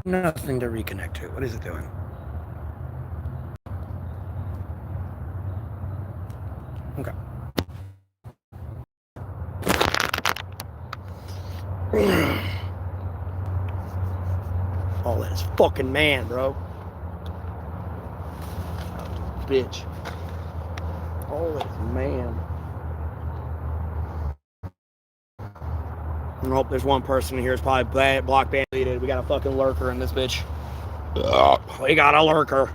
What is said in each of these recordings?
Nothing to reconnect to. What is it doing? Okay. All that is fucking man, bro. Bitch. All that is man. I hope there's one person in here is probably block ban deleted. We got a fucking lurker in this bitch. We got a lurker.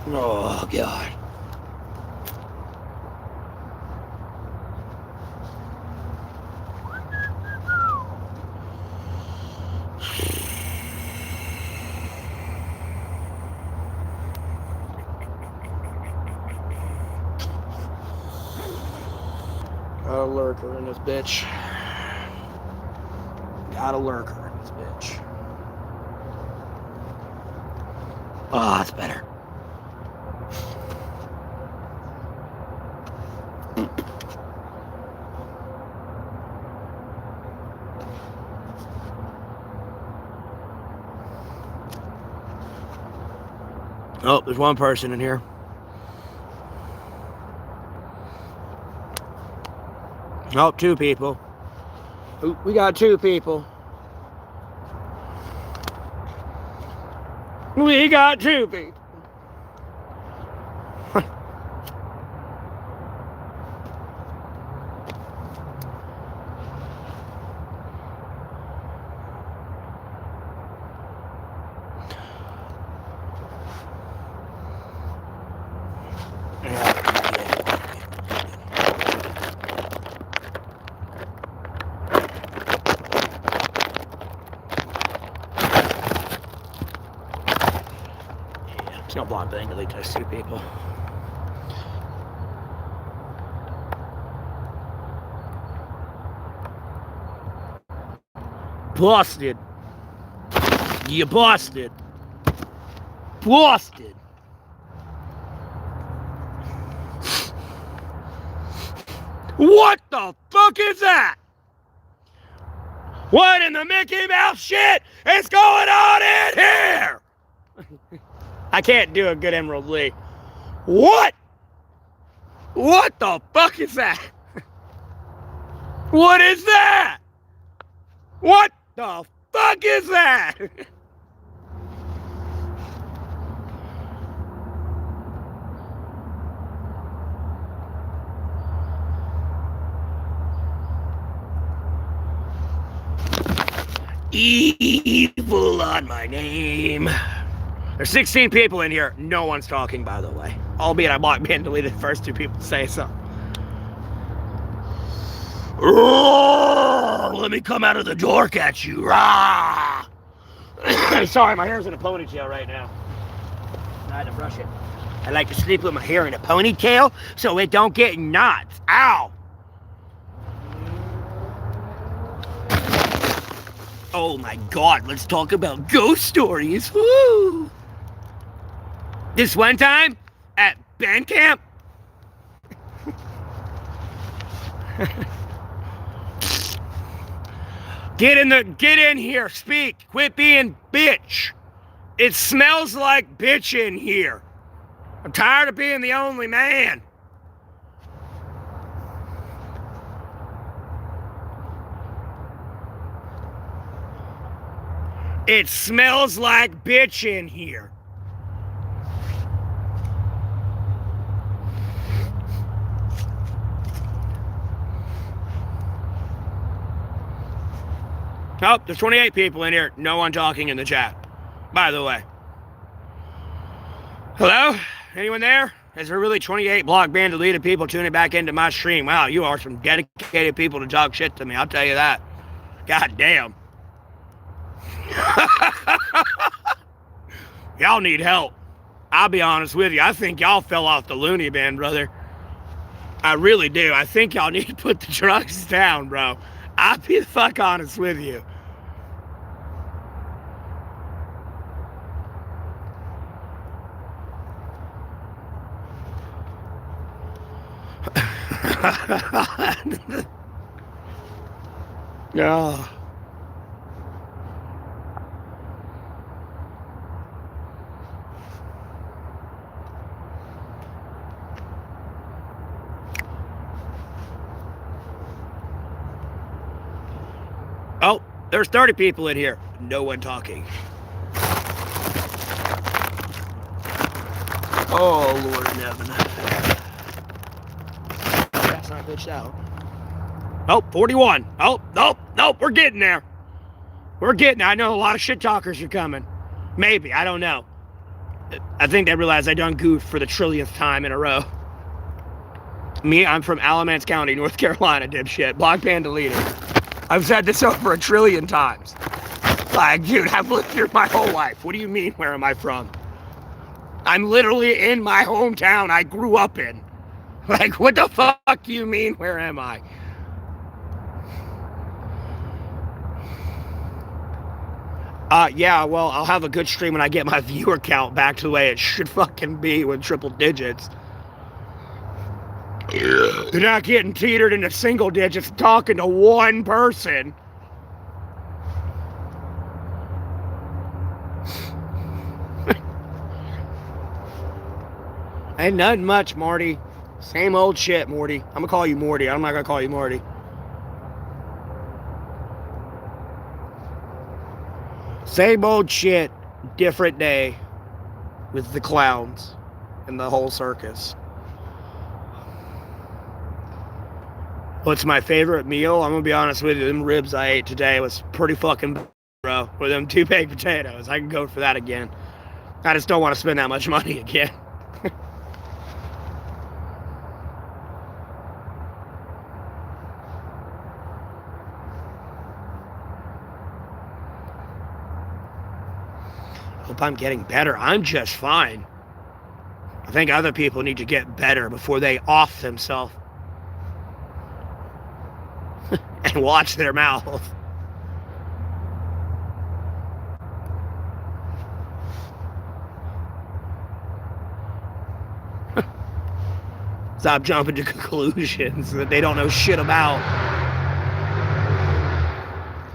Oh, God. Got a lurker in this bitch. Got a lurker in this bitch. Oh, that's better. Oh, there's one person in here. Oh, two people. Ooh, we got two people. We got two people. No block thing, delete those two people. Busted. You busted. Busted. What the fuck is that? What in the Mickey Mouse shit is going on in here? I can't do a good Emerald Lee. What? What the fuck is that? What is that? What the fuck is that? Evil on my name. There's 16 people in here. No one's talking, by the way. Albeit I blocked and deleted the first two people to say something. Let me come out of the dark at you. Sorry, my hair's in a ponytail right now. I had to brush it. I like to sleep with my hair in a ponytail so it don't get knots. Ow! Oh my God, let's talk about ghost stories. Woo! This one time at band camp, get in here, speak, quit being bitch. It smells like bitch in here. I'm tired of being the only man. It smells like bitch in here. Oh, there's 28 people in here. No one talking in the chat, by the way. Hello? Anyone there? Is there really 28 block ban deleted people tuning back into my stream? Wow, you are some dedicated people to talk shit to me, I'll tell you that. God damn. Y'all need help. I'll be honest with you. I think y'all fell off the loony bin, brother. I really do. I think y'all need to put the drugs down, bro. I'll be the fuck honest with you. Yeah. Oh, there's 30 people in here. No one talking. Oh, Lord in heaven. That's not bitched out. Oh, 41. Oh, nope, we're getting there. I know a lot of shit talkers are coming. Maybe, I don't know. I think they realize I done goofed for the trillionth time in a row. Me, I'm from Alamance County, North Carolina, dipshit. Block ban deleted. I've said this over a trillion times. Like, dude, I've lived here my whole life. What do you mean, where am I from? I'm literally in my hometown I grew up in. Like, what the fuck do you mean, where am I? Yeah, well, I'll have a good stream when I get my viewer count back to the way it should fucking be with triple digits. They're not getting teetered into single digits talking to one person. Ain't nothing much, Marty. Same old shit, Morty. I'm gonna call you Morty. I'm not gonna call you Marty. Same old shit, different day with the clowns and the whole circus. What's my favorite meal? I'm gonna be honest with you, them ribs I ate today was pretty fucking bro. With them 2 baked potatoes. I can go for that again. I just don't want to spend that much money again. Hope I'm getting better. I'm just fine. I think other people need to get better before they off themselves. And watch their mouth. Stop jumping to conclusions that they don't know shit about.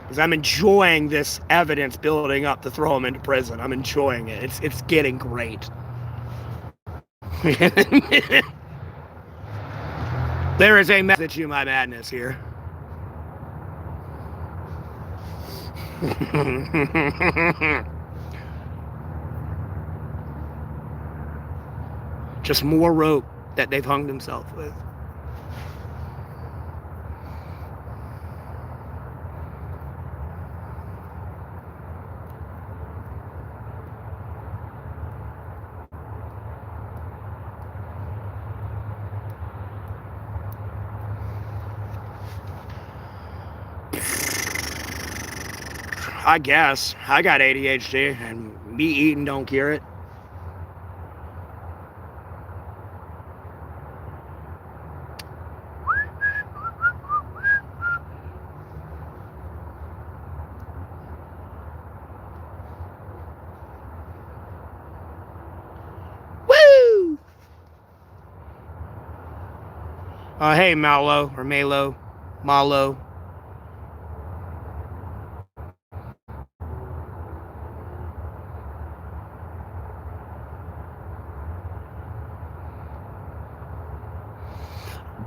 Because I'm enjoying this evidence building up to throw them into prison. I'm enjoying it. It's getting great. There is a message to my madness here. Just more rope that they've hung themselves with. I guess. I got ADHD, and me eating don't cure it. Woo! Hey, Malo, or Malo.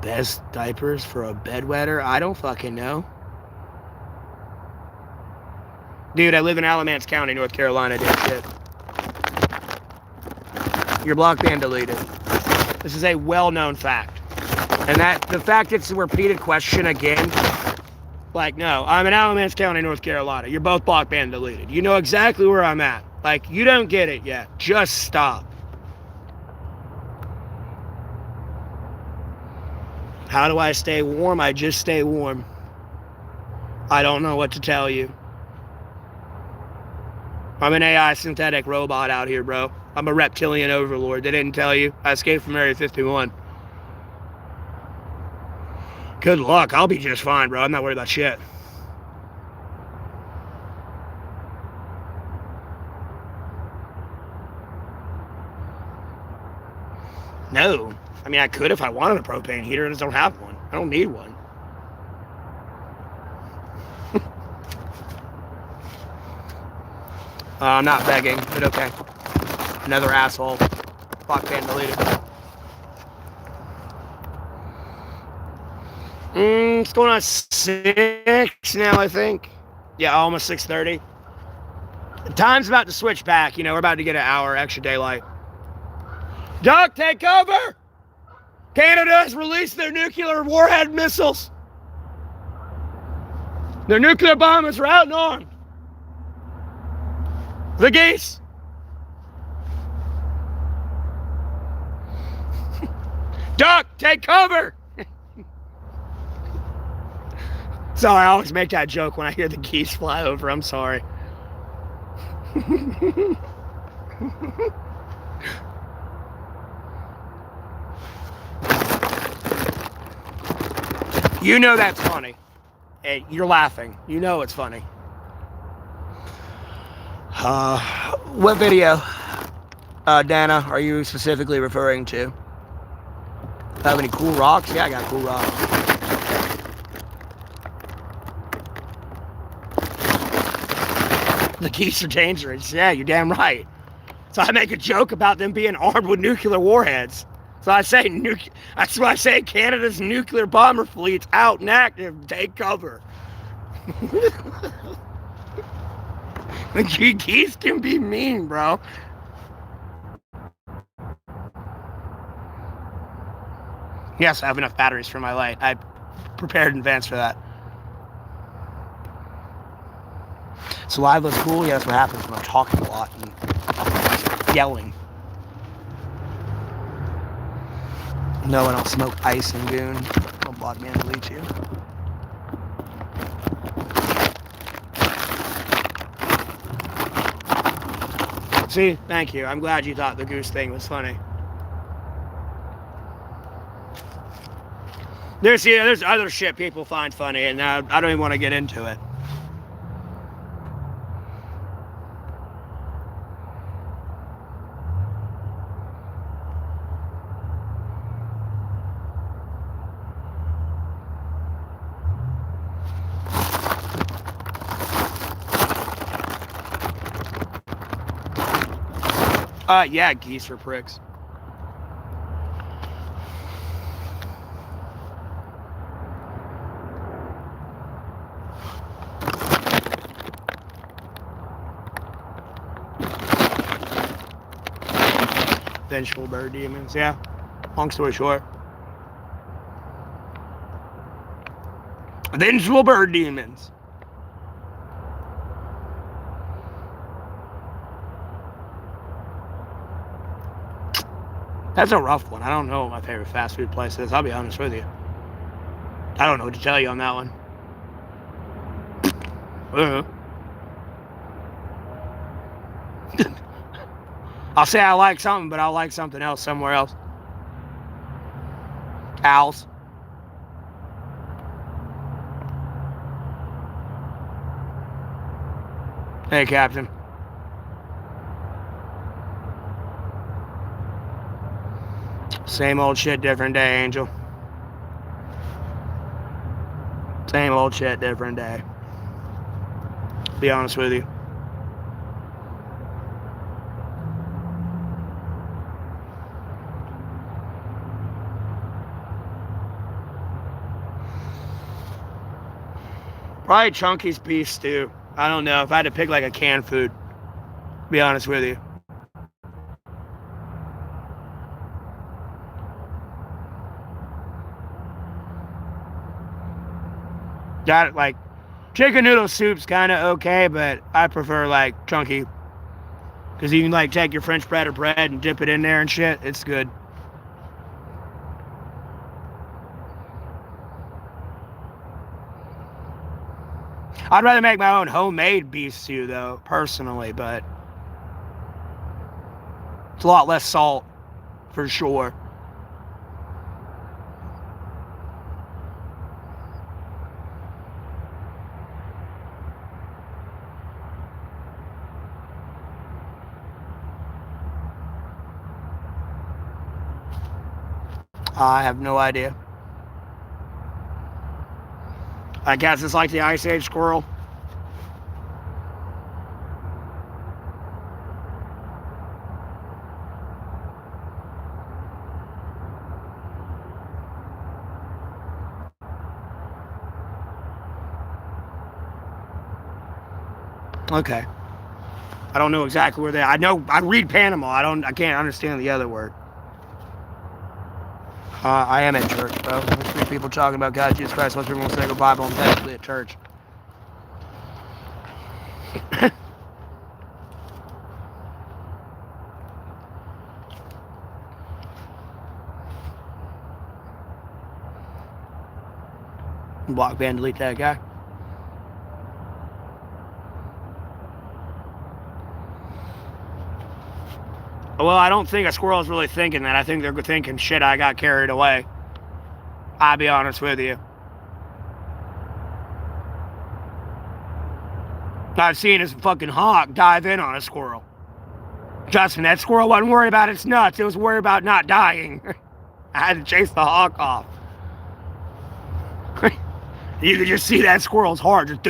Best diapers for a bedwetter? I don't fucking know. Dude, I live in Alamance County, North Carolina, dude. Shit. Your block ban deleted. This is a well-known fact. And that the fact it's a repeated question again, like, no, I'm in Alamance County, North Carolina. You're both block ban deleted. You know exactly where I'm at. Like, you don't get it yet. Just stop. How do I stay warm? I just stay warm. I don't know what to tell you. I'm an AI synthetic robot out here, bro. I'm a reptilian overlord. They didn't tell you. I escaped from Area 51. Good luck. I'll be just fine, bro. I'm not worried about shit. No. I mean, I could if I wanted a propane heater. I just don't have one. I don't need one. I'm not begging, but okay. Another asshole. Block ban deleted. It's going on 6 now, I think. Yeah, almost 6:30. The time's about to switch back. We're about to get an hour extra daylight. Duck, take cover! Canada has released their nuclear warhead missiles. Their nuclear bombers are out and armed. The Geese. Duck, take cover! Sorry, I always make that joke when I hear the geese fly over. I'm sorry. You know that's funny. Hey, you're laughing. You know it's funny. What video, Dana, are you specifically referring to? Have any cool rocks? Yeah, I got cool rocks. The geese are dangerous. Yeah, you're damn right. So I make a joke about them being armed with nuclear warheads. So I say that's why I say Canada's nuclear bomber fleet's out and active. Take cover. The geese can be mean, bro. Yes, I have enough batteries for my light. I prepared in advance for that. So live looks cool. Yeah, that's what happens when I'm talking a lot and yelling. No, I don't smoke ice and goon. Don't block me and delete you. See, thank you. I'm glad you thought the goose thing was funny. There's other shit people find funny, and I don't even want to get into it. Yeah, geese are pricks. Vengeful bird demons, yeah. Long story short. Vengeful bird demons. That's a rough one. I don't know what my favorite fast food place is. I'll be honest with you. I don't know what to tell you on that one. I'll say I like something, but I'll like something else somewhere else. Owls. Hey, Captain. Same old shit, different day, Angel. Same old shit, different day. Be honest with you. Probably Chunky's beef stew. I don't know. If I had to pick like a canned food, be honest with you. Got it, like chicken noodle soup's kind of okay, but I prefer like Chunky because you can like take your French bread or bread and dip it in there and shit. It's good. I'd rather make my own homemade beef stew though, personally, but it's a lot less salt for sure. I have no idea. I guess it's like the Ice Age squirrel. Okay. I don't know exactly where they are. I know, I read Panama. I can't understand the other word. I am at church, bro. There's three people talking about God, Jesus Christ. Most people will say the Bible. I'm technically at church. Block ban, delete that guy. Well, I don't think a squirrel's really thinking that. I think they're thinking, shit, I got carried away. I'll be honest with you. I've seen a fucking hawk dive in on a squirrel. Trust me, that squirrel wasn't worried about its nuts. It was worried about not dying. I had to chase the hawk off. You could just see that squirrel's heart just.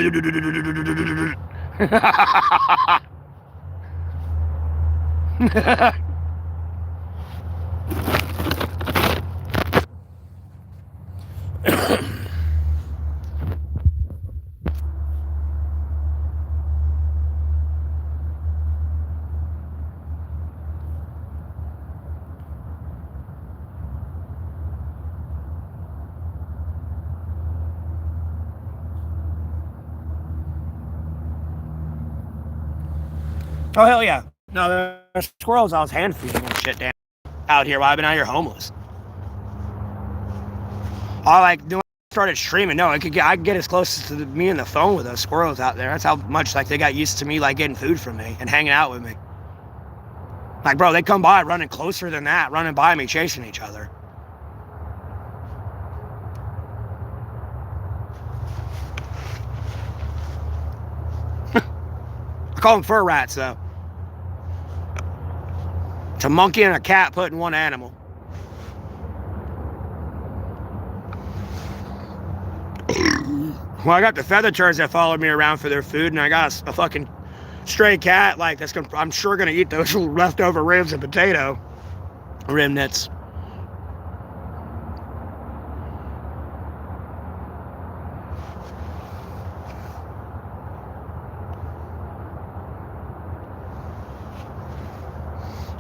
Oh, hell yeah. No, there's squirrels I was hand feeding and shit down out here while I've been out here homeless. I started streaming. No, I could get as close to me and the phone with those squirrels out there. That's how much like they got used to me like getting food from me and hanging out with me. Like, bro, they come by running closer than that, running by me, chasing each other. I call them fur rats, though. It's a monkey and a cat put in one animal. Well, I got the feather turds that followed me around for their food, and I got a fucking stray cat like that's gonna. I'm sure gonna eat those leftover ribs and potato remnants.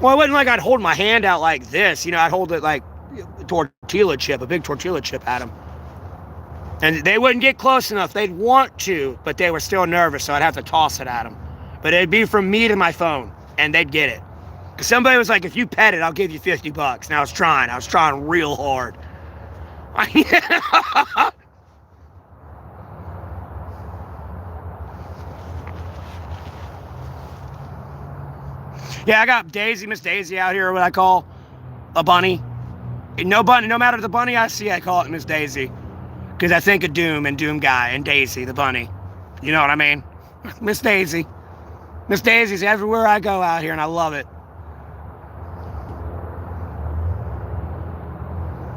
Well, it wasn't like I'd hold my hand out like this. You know, I'd hold it like a tortilla chip, a big tortilla chip at them. And they wouldn't get close enough. They'd want to, but they were still nervous, so I'd have to toss it at them. But it'd be from me to my phone, and they'd get it. Because somebody was like, if you pet it, I'll give you $50. And I was trying real hard. Yeah, I got Miss Daisy out here, what I call a bunny. No matter the bunny I see, I call it Miss Daisy. Because I think of Doom and Doom Guy and Daisy, the bunny. You know what I mean? Miss Daisy. Miss Daisy's everywhere I go out here, and I love it.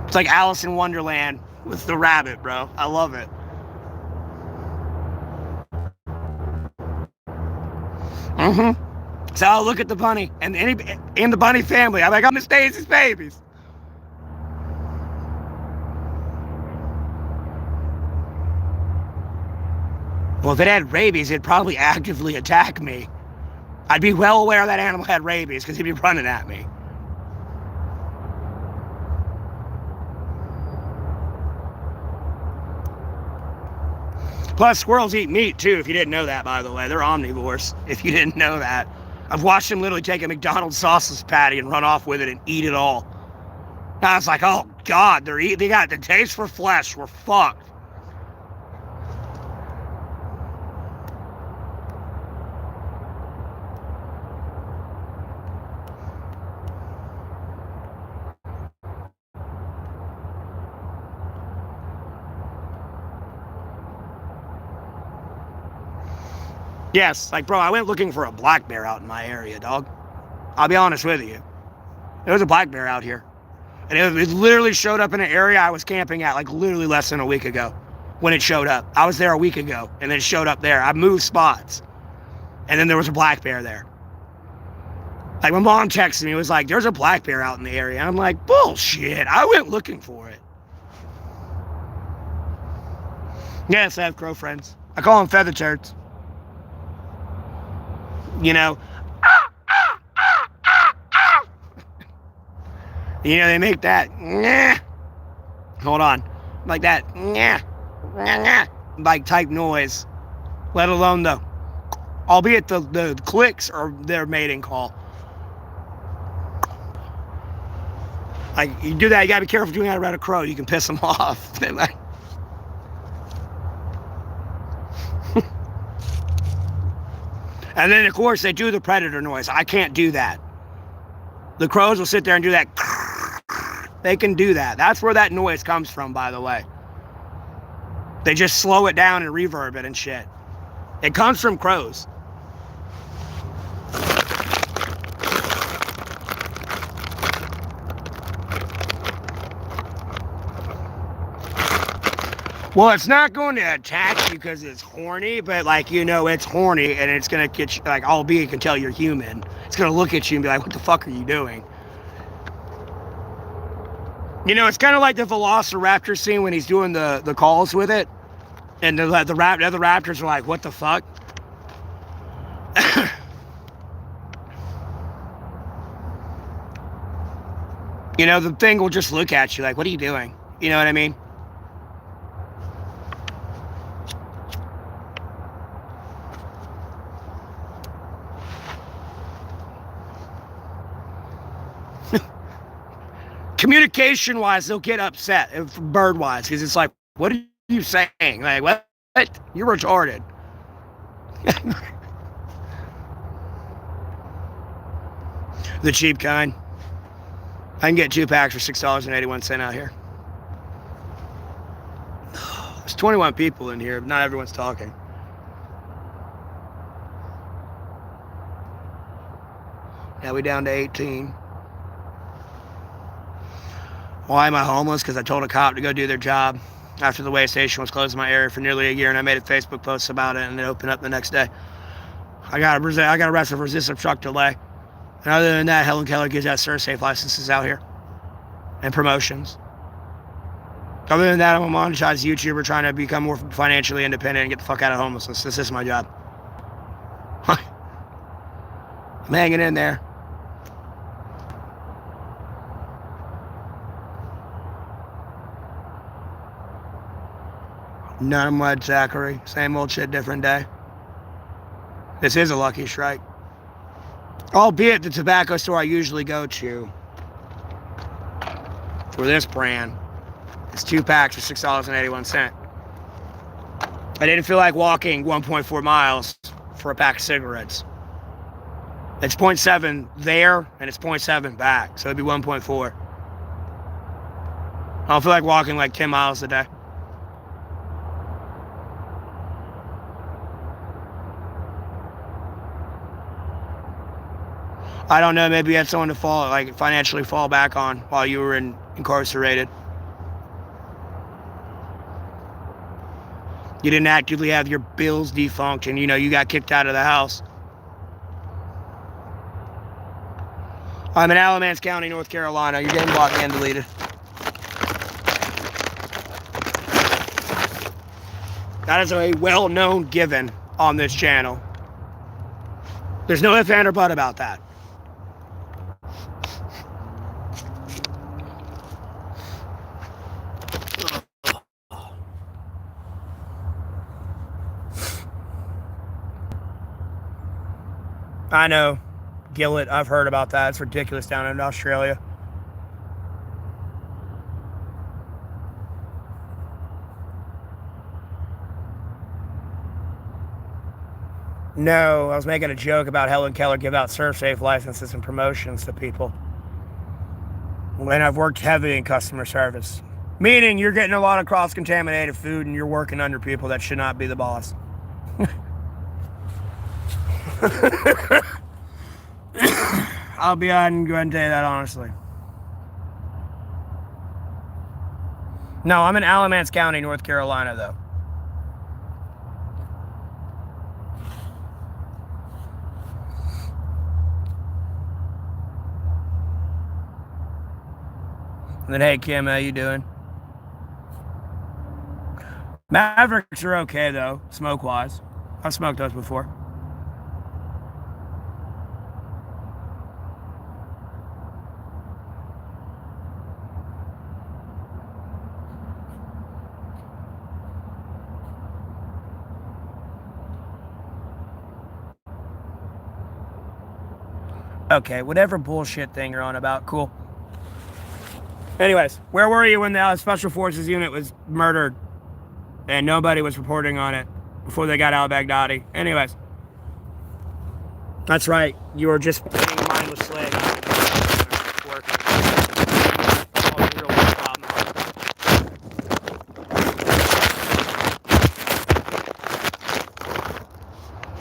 It's like Alice in Wonderland with the rabbit, bro. I love it. Mm-hmm. So I'll look at the bunny and in the bunny family. I'm like, I'm Miss Daisy's babies. Well, if it had rabies, it'd probably actively attack me. I'd be well aware that animal had rabies because he'd be running at me. Plus, squirrels eat meat too, if you didn't know that, by the way. They're omnivores, if you didn't know that. I've watched them literally take a McDonald's sausage patty and run off with it and eat it all. And I was like, oh God, they got the taste for flesh. We're fucked. Yes, like, bro, I went looking for a black bear out in my area, dog. I'll be honest with you. There was a black bear out here. And it literally showed up in an area I was camping at, like, literally less than a week ago when it showed up. I was there a week ago, and then it showed up there. I moved spots. And then there was a black bear there. Like, my mom texted me, it was like, there's a black bear out in the area. And I'm like, bullshit. I went looking for it. Yes, I have crow friends. I call them feather turds. You know, they make that, hold on, like that, like type noise, let alone albeit the clicks are their mating call. Like, you do that, you gotta be careful doing that around a crow, you can piss them off. And then, of course, they do the predator noise. I can't do that. The crows will sit there and do that. They can do that. That's where that noise comes from, by the way. They just slow it down and reverb it and shit. It comes from crows. Well, it's not going to attack you because it's horny, but it's horny and it's going to get you, albeit it can tell you're human. It's going to look at you and be like, what the fuck are you doing? It's kind of like the Velociraptor scene when he's doing the calls with it. And the other raptors are like, what the fuck? The thing will just look at you like, what are you doing? You know what I mean? Communication-wise, they'll get upset, bird-wise, because it's like, what are you saying? Like, what? You're retarded. The cheap kind. I can get 2 packs for $6.81 out here. There's 21 people in here, but not everyone's talking. Yeah, we down to 18. Why am I homeless? Because I told a cop to go do their job after the weigh station was closed in my area for nearly a year, and I made a Facebook post about it, and it opened up the next day. I got arrested for resisting truck delay. And other than that, Helen Keller gives out ServSafe licenses out here and promotions. Other than that, I'm a monetized YouTuber trying to become more financially independent and get the fuck out of homelessness. This is my job. I'm hanging in there. None of mud, Zachary. Same old shit, different day. This is a lucky strike. Albeit the tobacco store I usually go to for this brand is 2 packs for $6.81. I didn't feel like walking 1.4 miles for a pack of cigarettes. It's 0.7 there and it's 0.7 back, so it'd be 1.4. I don't feel like walking 10 miles a day. I don't know, maybe you had someone to financially fall back on while you were incarcerated. You didn't actively have your bills defunct and, you got kicked out of the house. I'm in Alamance County, North Carolina. You're getting blocked and deleted. That is a well-known given on this channel. There's no ifs, and or but about that. I know. Gillett, I've heard about that. It's ridiculous down in Australia. No, I was making a joke about Helen Keller give out ServSafe licenses and promotions to people. And I've worked heavy in customer service. Meaning you're getting a lot of cross-contaminated food and you're working under people that should not be the boss. I'll be on go ahead and tell you that honestly. No, I'm in Alamance County, North Carolina, though. And then, hey, Kim, how you doing? Mavericks are okay, though, smoke-wise. I've smoked those before. Okay, whatever bullshit thing you're on about, cool. Anyways, where were you when the Special Forces unit was murdered and nobody was reporting on it before they got Al-Baghdadi? Anyways, that's right. You were just being a mindless slave.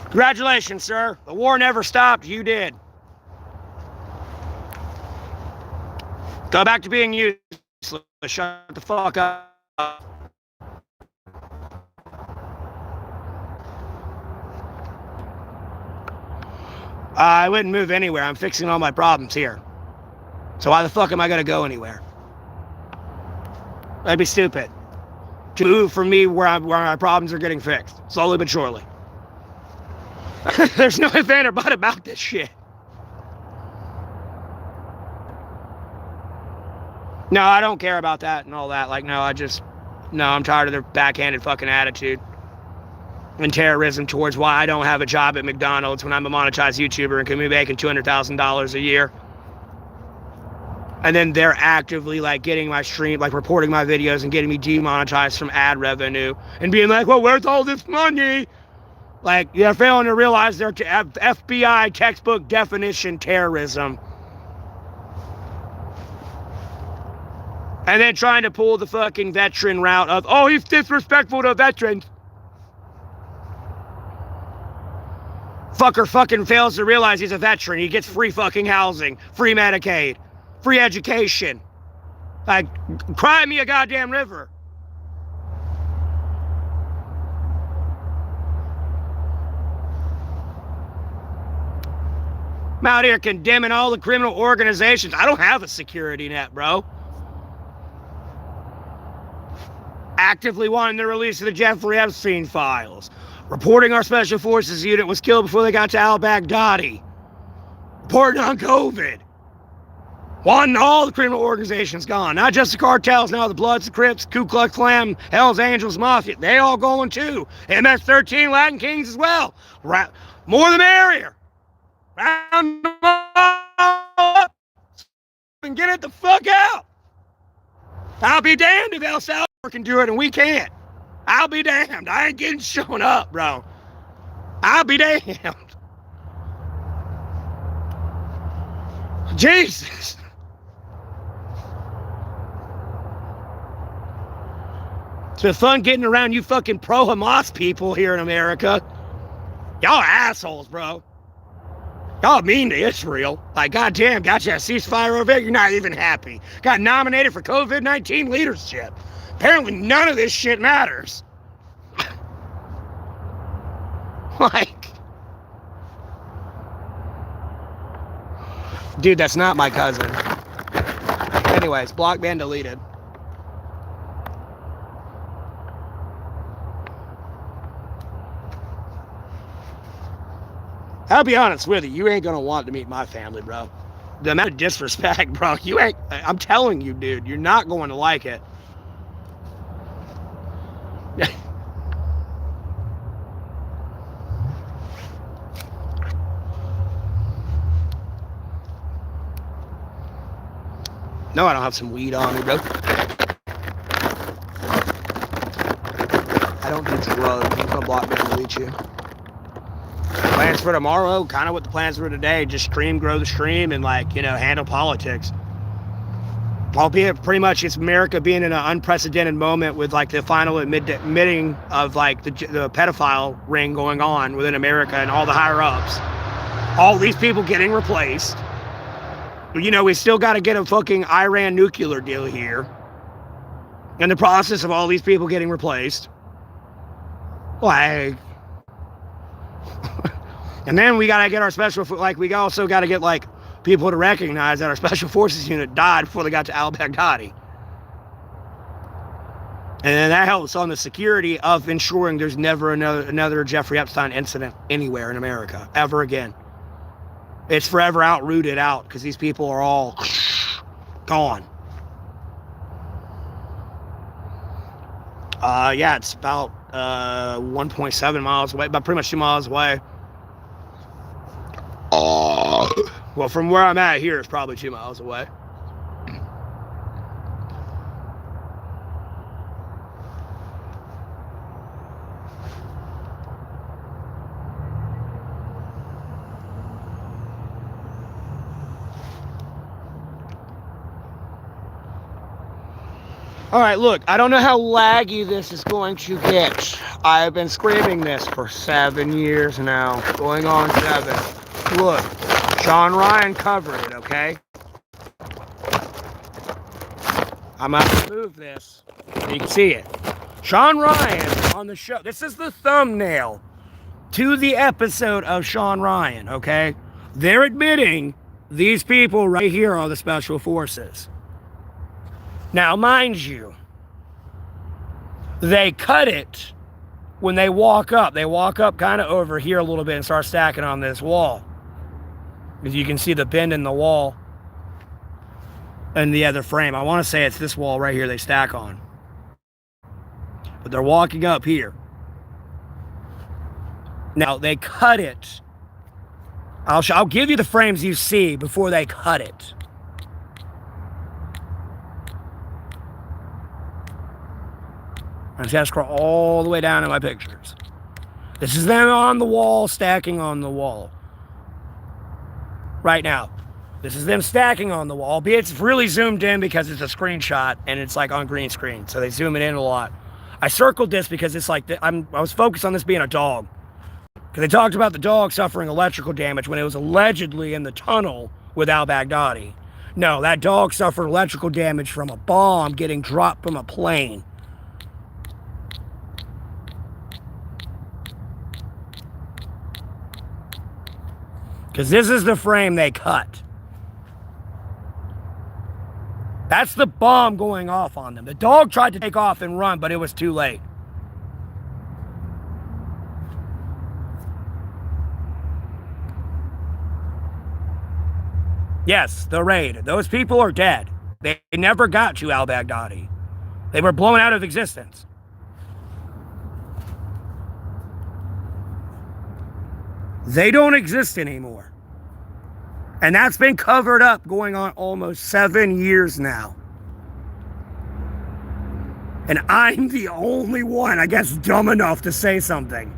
Congratulations, sir. The war never stopped. You did. Go back to being useless. Shut the fuck up. I wouldn't move anywhere. I'm fixing all my problems here. So why the fuck am I going to go anywhere? That'd be stupid. To move from me where my problems are getting fixed. Slowly but surely. There's no ifs, ands, or buts about this shit. No, I don't care about that and all that. Like, no, I'm tired of their backhanded fucking attitude and terrorism towards why I don't have a job at McDonald's when I'm a monetized YouTuber and can be making $200,000 a year. And then they're actively, like, getting my stream, like, reporting my videos and getting me demonetized from ad revenue and being like, well, where's all this money? Like, they're failing to realize they're FBI textbook definition terrorism. And then trying to pull the fucking veteran route of, oh, he's disrespectful to veterans. Fucker fucking fails to realize he's a veteran. He gets free fucking housing, free Medicaid, free education. Like, cry me a goddamn river. I'm out here condemning all the criminal organizations. I don't have a security net, bro. Actively wanting the release of the Jeffrey Epstein files. Reporting our Special Forces unit was killed before they got to Al-Baghdadi. Reporting on COVID. Wanting all the criminal organizations gone. Not just the cartels, now the Bloods, the Crips, Ku Klux Klan, Hells Angels, Mafia. They all going too. MS-13, Latin Kings as well. More the merrier. Round them up and get it the fuck out. I'll be damned if El Salvador can do it and we can't. I'll be damned. I ain't getting showing up, bro. I'll be damned. Jesus. It's been fun getting around you fucking pro-Hamas people here in America. Y'all are assholes, bro. Y'all mean to Israel. Like, goddamn, got you a ceasefire over there. You're not even happy. Got nominated for COVID-19 leadership. Apparently none of this shit matters. Like, dude, that's not my cousin. Anyways, block ban deleted. I'll be honest with you, you ain't gonna want to meet my family, bro. The amount of disrespect, bro, you ain't, I'm telling you, dude, you're not going to like it. No, I don't have some weed on me, bro. I don't do drugs. I'm gonna block me and delete you. Plans for tomorrow, kind of what the plans were today. Just stream, grow the stream, and, like, you know, handle politics. Albeit, pretty much, it's America being in an unprecedented moment with, like, the final admitting of, like, the pedophile ring going on within America and all the higher-ups. All these people getting replaced. You know, we still got to get a fucking Iran nuclear deal here. In the process of all these people getting replaced. Like... And then we got to get our special, like, we also got to get, like, people to recognize that our Special Forces unit died before they got to Al-Baghdadi. And then that helps on the security of ensuring there's never another Jeffrey Epstein incident anywhere in America, ever again. It's forever rooted out, because these people are all gone. Yeah, it's about 1.7 miles away, about pretty much 2 miles away. Well, from where I'm at here, it's probably 2 miles away. All right, look, I don't know how laggy this is going to get. I've been screaming this for 7 years now, going on 7. Look, Sean Ryan covered it, okay? I'm going to move this so you can see it. Sean Ryan on the show. This is the thumbnail to the episode of Sean Ryan, okay? They're admitting these people right here are the special forces. Now, mind you, they cut it when they walk up. They walk up kind of over here a little bit and start stacking on this wall. As you can see the bend in the wall and the other frame. I want to say it's this wall right here they stack on. But they're walking up here. Now, they cut it. I'll give you the frames you see before they cut it. I just got to scroll all the way down to my pictures. This is them on the wall, stacking on the wall. Right now. This is them stacking on the wall. Albeit it's really zoomed in because it's a screenshot and it's like on green screen. So they zoom it in a lot. I circled this because it's like, I was focused on this being a dog. Because they talked about the dog suffering electrical damage when it was allegedly in the tunnel with Al-Baghdadi. No, that dog suffered electrical damage from a bomb getting dropped from a plane. Because this is the frame they cut. That's the bomb going off on them. The dog tried to take off and run, but it was too late. Yes, the raid. Those people are dead. They never got to Al-Baghdadi. They were blown out of existence. They don't exist anymore. And that's been covered up going on almost 7 years now. And I'm the only one, I guess, dumb enough to say something.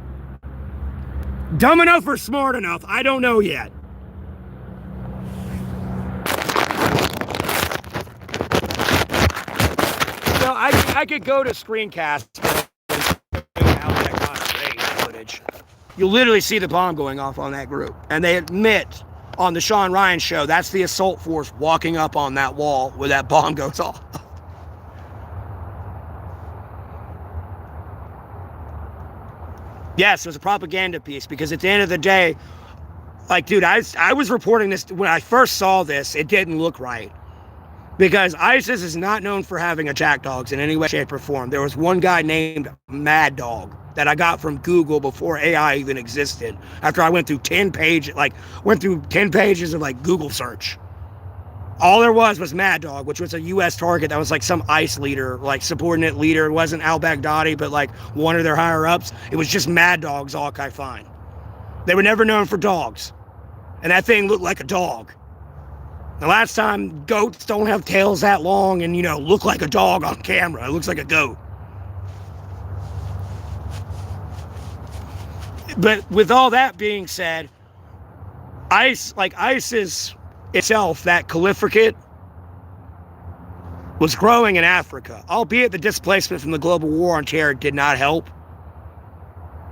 Dumb enough or smart enough, I don't know yet. So I could go to screencast footage. You'll literally see the bomb going off on that group. And they admit on the Sean Ryan show, that's the assault force walking up on that wall where that bomb goes off. Yes, it was a propaganda piece because at the end of the day, like, dude, I was reporting this when I first saw this, it didn't look right. Because ISIS is not known for having attack dogs in any way, shape, or form. There was one guy named Mad Dog that I got from Google before AI even existed. After I went through 10 pages, of like Google search. All there was Mad Dog, which was a U.S. target that was like some ICE leader, like subordinate leader. It wasn't Al-Baghdadi, but like one of their higher ups. It was just Mad Dogs, all I find. They were never known for dogs. And that thing looked like a dog. The last time, goats don't have tails that long and, look like a dog on camera. It looks like a goat. But with all that being said, ISIS itself, that caliphate, was growing in Africa. Albeit the displacement from the global war on terror did not help.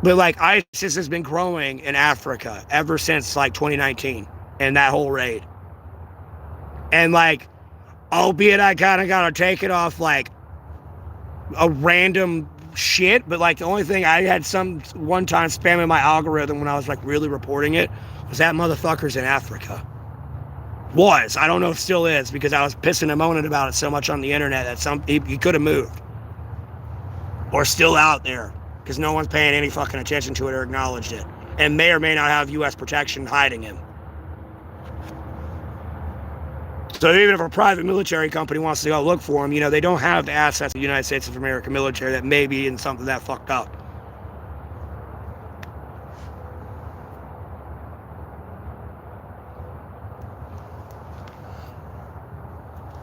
But ISIS has been growing in Africa ever since 2019 and that whole raid. And albeit I kind of got to take it off a random shit, but the only thing I had one time spamming my algorithm when I was really reporting it was that motherfucker's in Africa. I don't know if still is, because I was pissing and moaning about it so much on the internet that he could have moved. Or still out there, because no one's paying any fucking attention to it or acknowledged it. And may or may not have U.S. protection hiding him. So even if a private military company wants to go look for him, they don't have the assets of the United States of America military that may be in something that fucked up.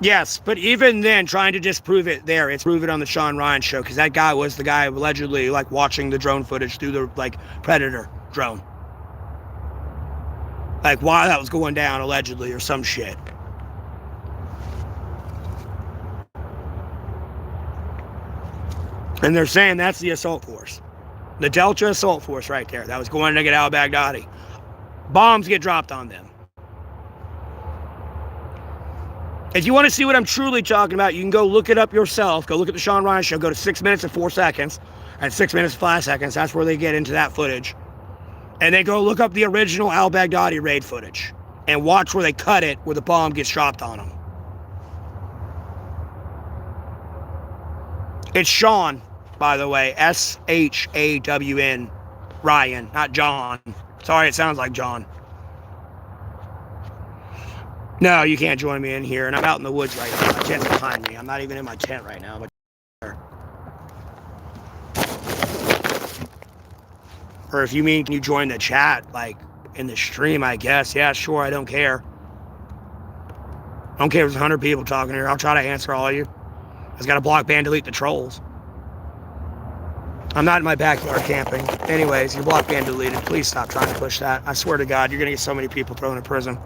Yes, but even then, trying to disprove it there, it's prove it on the Sean Ryan show, because that guy was the guy allegedly, like, watching the drone footage through the, like, Predator drone. Like, while that was going down, allegedly, or some shit. And they're saying that's the assault force. The Delta assault force right there. That was going to get Al-Baghdadi. Bombs get dropped on them. If you want to see what I'm truly talking about, you can go look it up yourself. Go look at the Sean Ryan show. Go to 6 minutes and 4 seconds. And 6 minutes and 5 seconds. That's where they get into that footage. And then go look up the original Al-Baghdadi raid footage. And watch where they cut it, where the bomb gets dropped on them. It's Sean, by the way. S-H-A-W-N. Ryan, not John. Sorry, it sounds like John. No, you can't join me in here, and I'm out in the woods right now. My tent's behind me. I'm not even in my tent right now. But or if you mean, can you join the chat, like, in the stream, I guess. Yeah, sure, I don't care. I don't care if there's 100 people talking here. I'll try to answer all of you. I just gotta block, ban, delete the trolls. I'm not in my backyard camping. Anyways, you block, ban, deleted. Please stop trying to push that. I swear to God, you're gonna get so many people thrown in prison.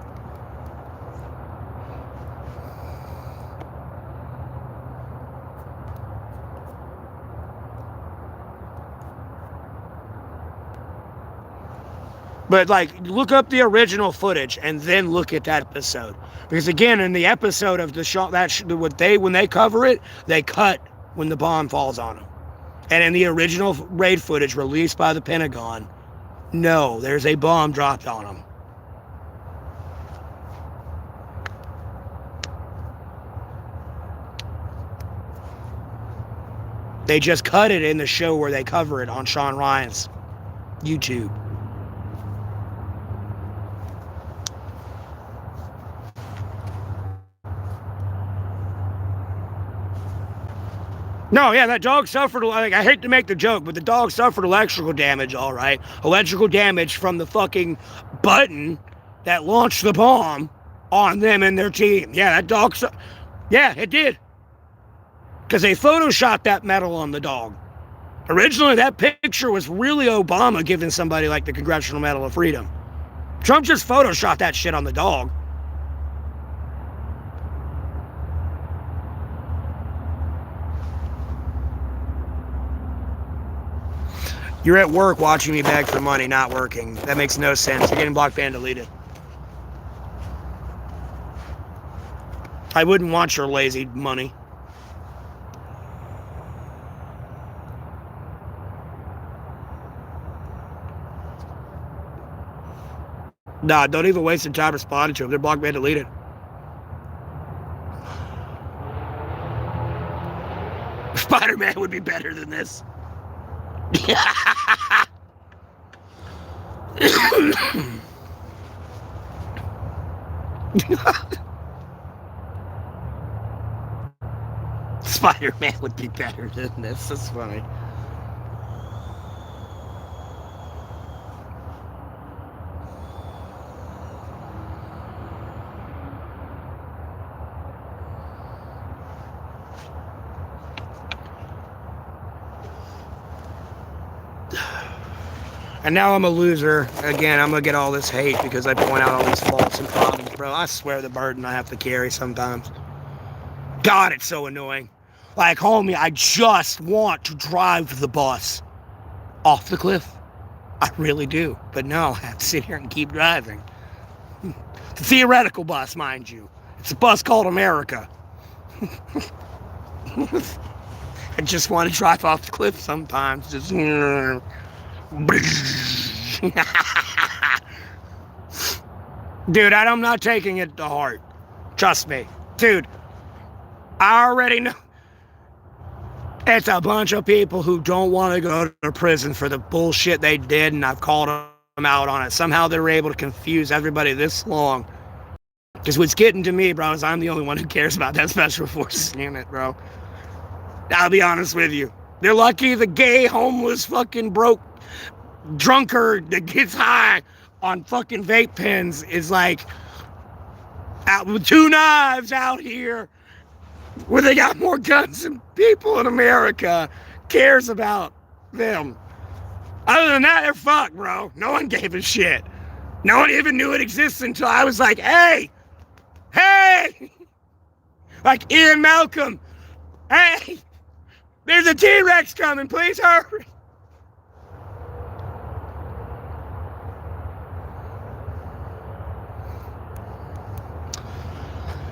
But, like, look up the original footage and then look at that episode. Because, again, in the episode of the shot, when they cover it, they cut when the bomb falls on them. And in the original raid footage released by the Pentagon, no, there's a bomb dropped on them. They just cut it in the show where they cover it on Sean Ryan's YouTube. No, yeah, that dog suffered, like, I hate to make the joke, but the dog suffered electrical damage, all right? Electrical damage from the fucking button that launched the bomb on them and their team. Yeah, that dog, yeah, it did. Because they photoshopped that medal on the dog. Originally, that picture was really Obama giving somebody, like, the Congressional Medal of Freedom. Trump just photoshopped that shit on the dog. You're at work watching me beg for money, not working. That makes no sense. You're getting blocked, banned, deleted. I wouldn't want your lazy money. Nah, don't even waste your time responding to them. They're blocked, banned, deleted. Spider-Man would be better than this. Spider-Man would be better than this. That's funny. And now I'm a loser. Again, I'm going to get all this hate because I point out all these faults and problems, bro. I swear the burden I have to carry sometimes. God, it's so annoying. Like, homie, I just want to drive the bus off the cliff. I really do. But no, I have to sit here and keep driving. It's a theoretical bus, mind you. It's a bus called America. I just want to drive off the cliff sometimes. Just... Dude, I'm not taking it to heart. Trust me. Dude, I already know. It's a bunch of people who don't want to go to prison for the bullshit they did, and I've called them out on it. Somehow they're able to confuse everybody this long. Because what's getting to me, bro, is I'm the only one who cares about that Special Forces unit, bro. I'll be honest with you. They're lucky the gay, homeless, fucking broke drunkard that gets high on fucking vape pens is like out with 2 knives out here where they got more guns than people in America cares about them. Other than that, they're fucked, bro. No one gave a shit. No one even knew it existed until I was like, hey, like Ian Malcolm, hey, there's a T-Rex coming, please hurry.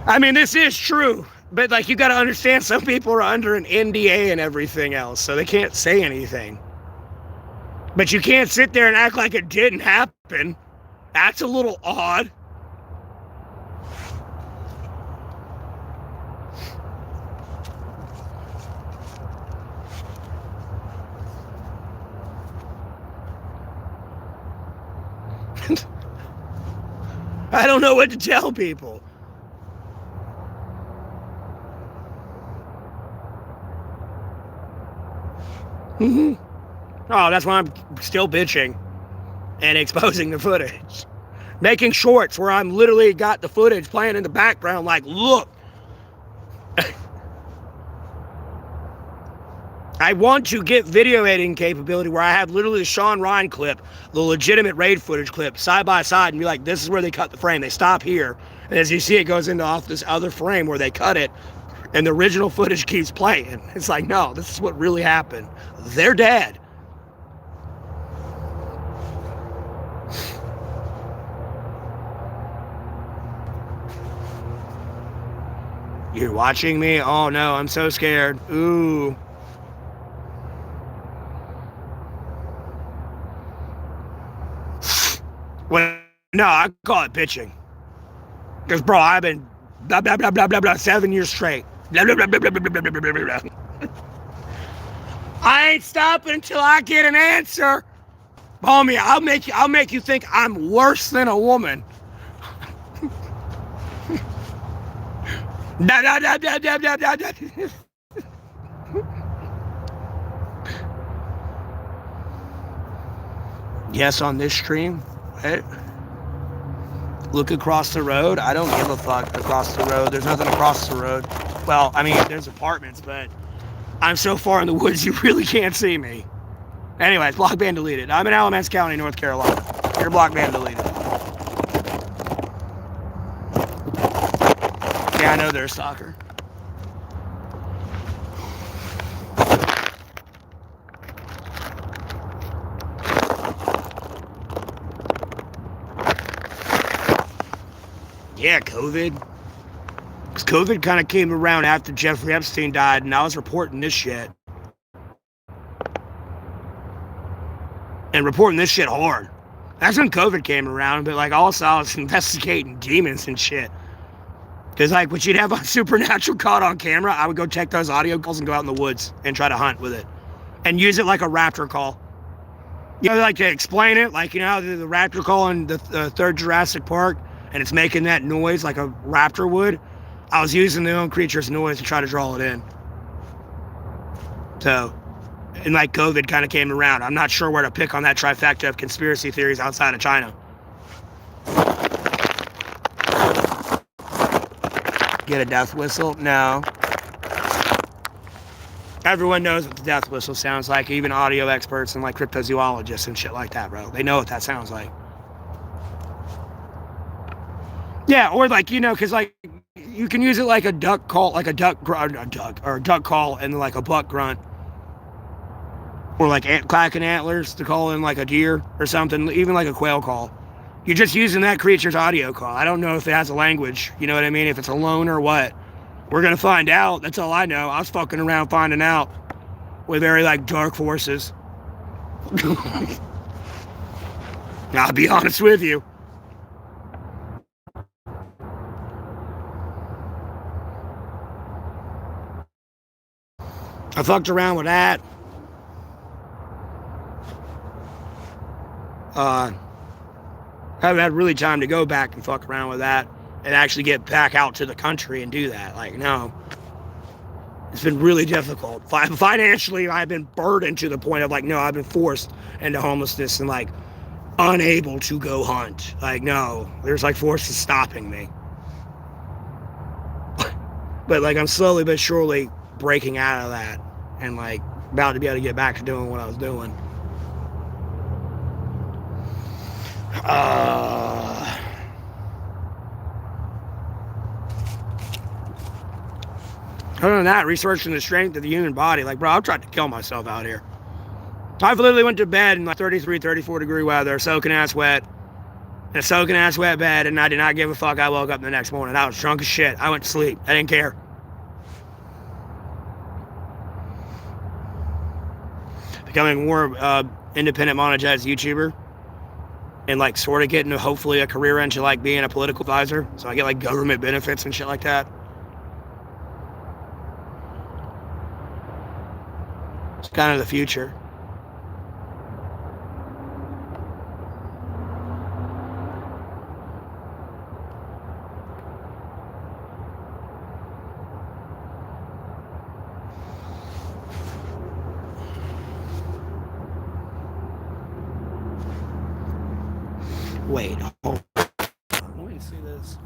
I mean, this is true, but like you got to understand, some people are under an NDA and everything else, so they can't say anything. But you can't sit there and act like it didn't happen. That's a little odd. I don't know what to tell people. Oh, that's why I'm still bitching and exposing the footage. Making shorts where I'm literally got the footage playing in the background like, look. I want to get video editing capability where I have literally the Sean Ryan clip, the legitimate raid footage clip, side by side, and be like, this is where they cut the frame. They stop here. And as you see, it goes into off this other frame where they cut it, and the original footage keeps playing. It's like, no, this is what really happened. They're dead. You're watching me? Oh no, I'm so scared. Ooh. Well, no, I call it bitching. Because, bro, I've been blah, blah, blah, blah, blah, blah, 7 years straight. Blah, blah, blah, blah, blah, blah, blah, blah, blah, blah. I ain't stopping until I get an answer. Homie, I'll make you think I'm worse than a woman. Da, da, da, da, da, da, da, da. Yes, on this stream, right? Look across the road. I don't give a fuck across the road. There's nothing across the road. Well, I mean, there's apartments, but I'm so far in the woods you really can't see me. Anyways, block ban deleted. I'm in Alamance County, North Carolina. Your block ban deleted. Yeah, I know they're a stalker. Yeah, COVID. Because COVID kind of came around after Jeffrey Epstein died, and I was reporting this shit. And reporting this shit hard. That's when COVID came around, but like also I was investigating demons and shit. Because like when you'd have a supernatural caught on camera, I would go check those audio calls and go out in the woods and try to hunt with it. And use it like a raptor call. You know, like to explain it, like, you know, the raptor call in the third Jurassic Park, and it's making that noise like a raptor would. I was using the own creature's noise to try to draw it in. So, and like COVID kind of came around. I'm not sure where to pick on that trifecta of conspiracy theories outside of China. Get a death whistle? No. Everyone knows what the death whistle sounds like, even audio experts and like cryptozoologists and shit like that, bro. They know what that sounds like. Yeah, or like, you know, because like you can use it like a duck call, like a duck call and like a buck grunt. Or like clacking antlers to call in like a deer or something, even like a quail call. You're just using that creature's audio call. I don't know if it has a language, you know what I mean? If it's alone or what. We're going to find out. That's all I know. I was fucking around finding out with very like dark forces. I'll be honest with you. I fucked around with that. Haven't had really time to go back and fuck around with that and actually get back out to the country and do that. Like, no. It's been really difficult. Financially, I've been burdened to the point of like, no, I've been forced into homelessness and like unable to go hunt. Like, no, there's like forces stopping me. But like I'm slowly but surely breaking out of that and like about to be able to get back to doing what I was doing. Other than that, researching the strength of the human body, like, bro, I've tried to kill myself out here. I've literally went to bed in like 33, 34 degree weather, soaking ass wet, in a soaking ass wet bed, and I did not give a fuck. I woke up the next morning. I was drunk as shit. I went to sleep. I didn't care. Becoming more independent monetized YouTuber and like sort of getting hopefully a career into like being a political advisor, so I get like government benefits and shit like that. It's kind of the future. Wait, hold on. Let me see this.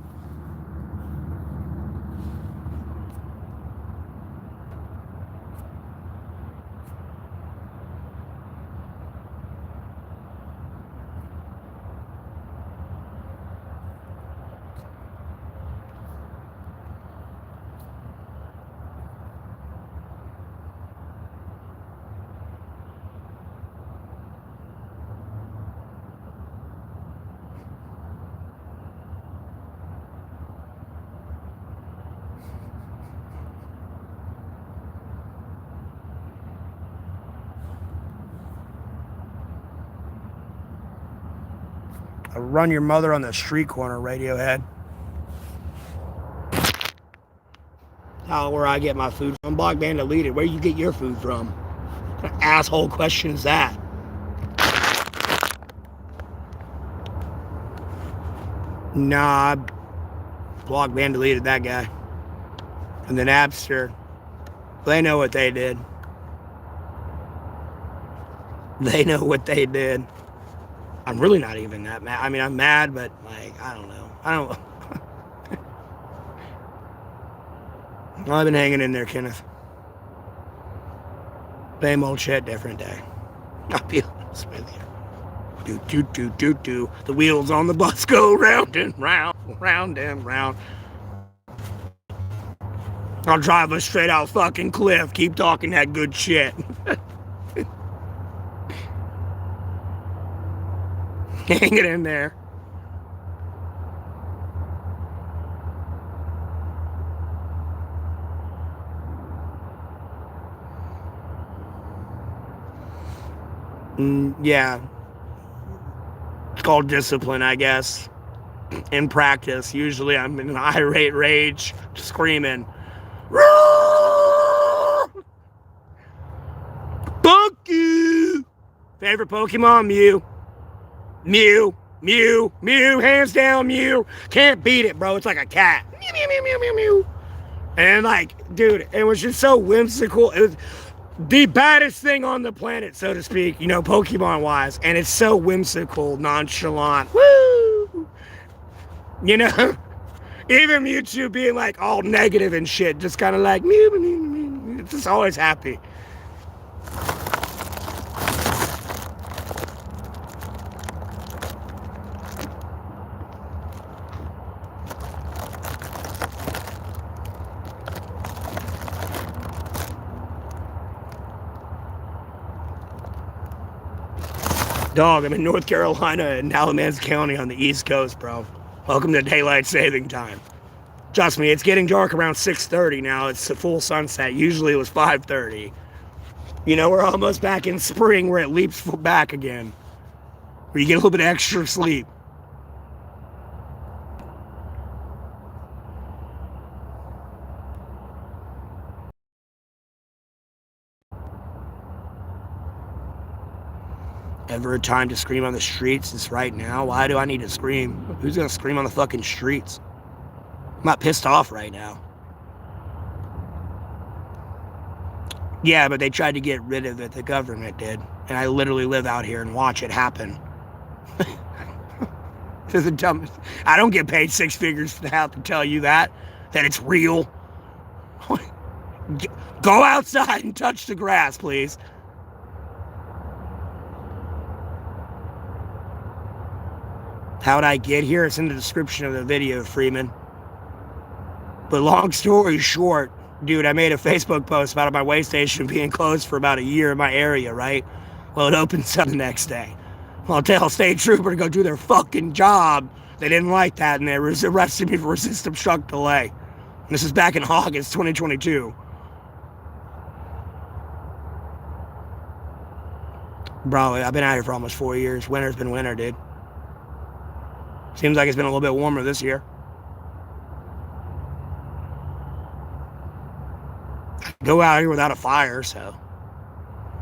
Run your mother on the street corner, Radiohead. How where I get my food from? Block ban deleted. Where you get your food from? What kind of asshole question is that? Nah, block ban deleted that guy. And then Napster. They know what they did. They know what they did. I'm really not even that mad. I mean, I'm mad, but like, I don't know. I've been hanging in there, Kenneth. Same old shit, different day. I'll be honest with you. Do. The wheels on the bus go round and round, round and round. I'll drive us straight out fucking cliff. Keep talking that good shit. Hang it in there. Yeah. It's called discipline, I guess. In practice, usually I'm in an irate rage, screaming. Fuck you! Favorite Pokemon? Mew. Mew, hands down, Mew. Can't beat it, bro. It's like a cat. Mew. And like, dude, it was just so whimsical. It was the baddest thing on the planet, so to speak, you know, Pokemon-wise. And it's so whimsical, nonchalant. Woo! You know? Even Mewtwo being like all negative and shit, just kind of like, mew. It's just always happy. Dog, I'm in North Carolina in Alamance County on the East Coast, bro. Welcome to daylight saving time. Trust me, it's getting dark around 6:30 now. It's a full sunset. Usually it was 5:30. You know, we're almost back in spring where it leaps back again. Where you get a little bit of extra sleep. Ever a time to scream on the streets? It's right now. Why do I need to scream? Who's gonna scream on the fucking streets? I'm not pissed off right now. Yeah, but they tried to get rid of it. The government did. And I literally live out here and watch it happen. This is the dumbest. I don't get paid 6 figures to have to tell you that it's real. Go outside and touch the grass, please. How'd I get here? It's in the description of the video, Freeman. But long story short, dude, I made a Facebook post about my way station being closed for about a year in my area, right? Well, it opens up the next day. Well, I'll tell a state trooper to go do their fucking job. They didn't like that, and they arrested me for resist obstruct delay. And this is back in August 2022. Bro, I've been out here for almost 4 years. Winter's been winter, dude. Seems like it's been a little bit warmer this year. Go out here without a fire, so.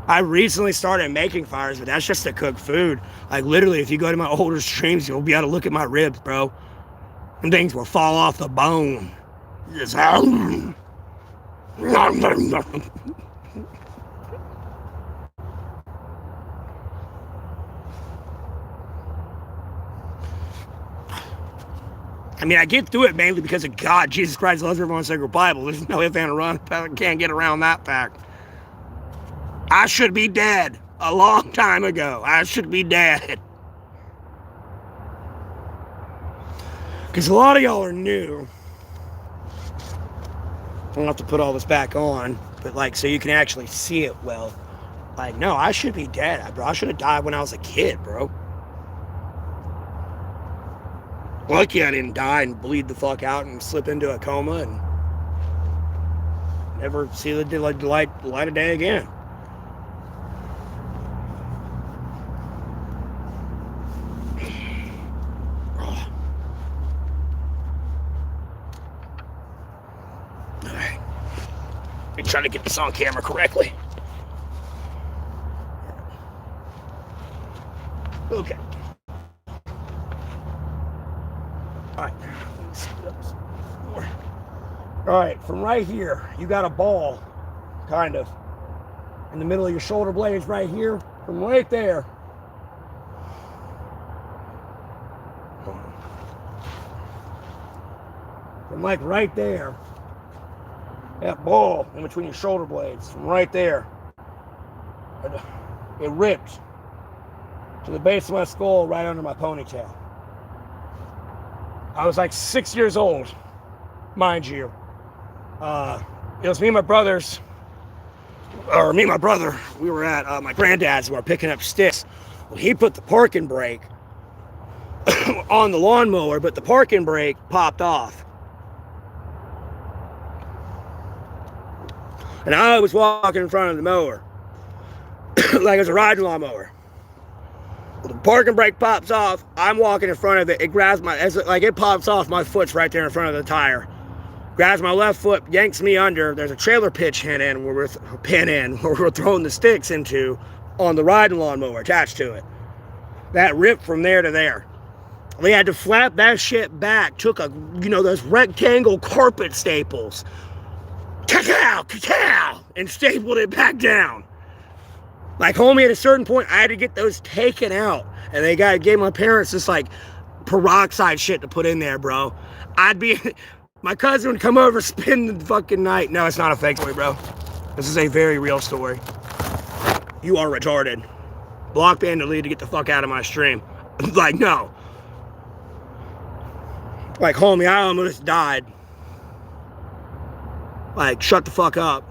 I recently started making fires, but that's just to cook food. Like, literally, if you go to my older streams, you'll be able to look at my ribs, bro. And things will fall off the bone. Just, I mean, I get through it mainly because of God. Jesus Christ loves everyone, sacred Bible. There's no if and run. I can't get around that fact. I should be dead a long time ago. I should be dead. Because a lot of y'all are new. I don't have to put all this back on, but like, so you can actually see it well. Like, no, I should be dead, bro. I should have died when I was a kid, bro. Lucky I didn't die and bleed the fuck out and slip into a coma and never see the light of day again. Oh. All right. I'm trying to get this on camera correctly. Okay. Alright, from right here, you got a ball, kind of, in the middle of your shoulder blades right here, from right there. From like right there, that ball in between your shoulder blades, from right there, it ripped to the base of my skull right under my ponytail. I was like 6 years old, mind you. It was me and my brother, we were at my granddad's, we were picking up sticks. Well, he put the parking brake on the lawnmower, but the parking brake popped off. And I was walking in front of the mower, like it was a riding lawnmower. Well, the parking brake pops off, I'm walking in front of it, it grabs it pops off, my foot's right there in front of the tire. Grabs my left foot, yanks me under. There's a trailer pitch where we're throwing the sticks into on the riding lawnmower attached to it. That ripped from there to there. We had to flap that shit back. Took those rectangle carpet staples. Ka-cow, and stapled it back down. Like, homie, at a certain point, I had to get those taken out. And they gave my parents this, like, peroxide shit to put in there, bro. My cousin would come over, spend the fucking night. No, it's not a fake story, bro. This is a very real story. You are retarded. Block the lead to get the fuck out of my stream. Like, no. Like, homie, I almost died. Like, shut the fuck up.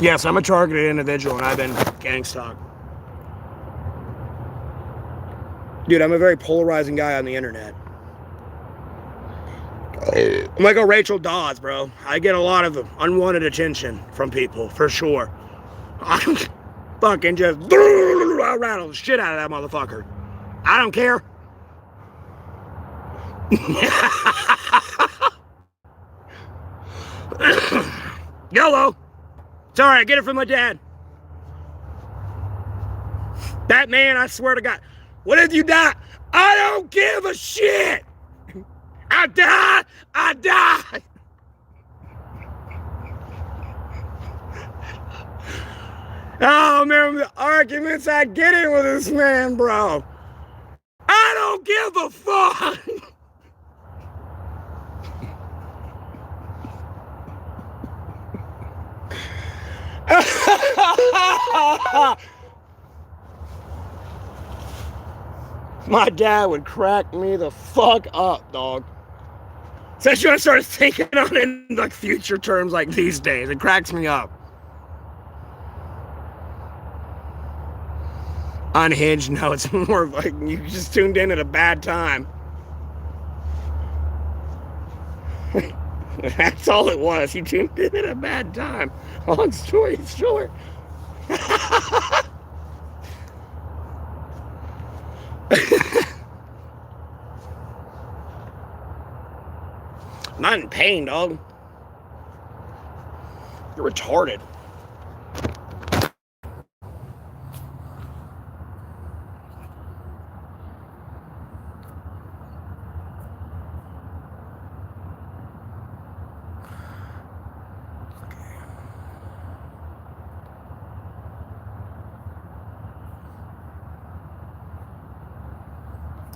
Yes, I'm a targeted individual, and I've been gang stalked. Dude, I'm a very polarizing guy on the internet. I'm like a Rachel Dawes, bro. I get a lot of unwanted attention from people, for sure. I'm fucking just I'll rattle the shit out of that motherfucker. I don't care. YOLO. It's all right, get it from my dad. That man, I swear to God. What if you die? I don't give a shit. I die. Oh, man, the arguments I get in with this man, bro. I don't give a fuck. My dad would crack me the fuck up, dog. Especially when I started thinking on it in like future terms like these days. It cracks me up. Unhinged, no, it's more like you just tuned in at a bad time. That's all it was. You tuned in at a bad time. Long story short. I'm not in pain, dog. You're retarded.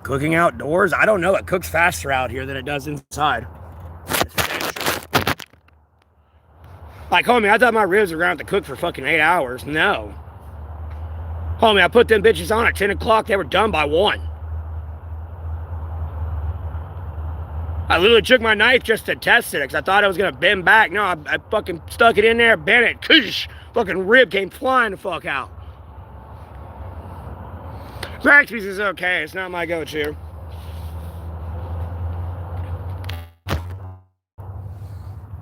Cooking outdoors? I don't know. It cooks faster out here than it does inside. Like, homie, I thought my ribs were going to have to cook for fucking 8 hours. No. Homie, I put them bitches on at 10 o'clock. They were done by 1. I literally took my knife just to test it because I thought it was going to bend back. No, I fucking stuck it in there, bent it. Koosh, fucking rib came flying the fuck out. Cracked piece is okay. It's not my go-to.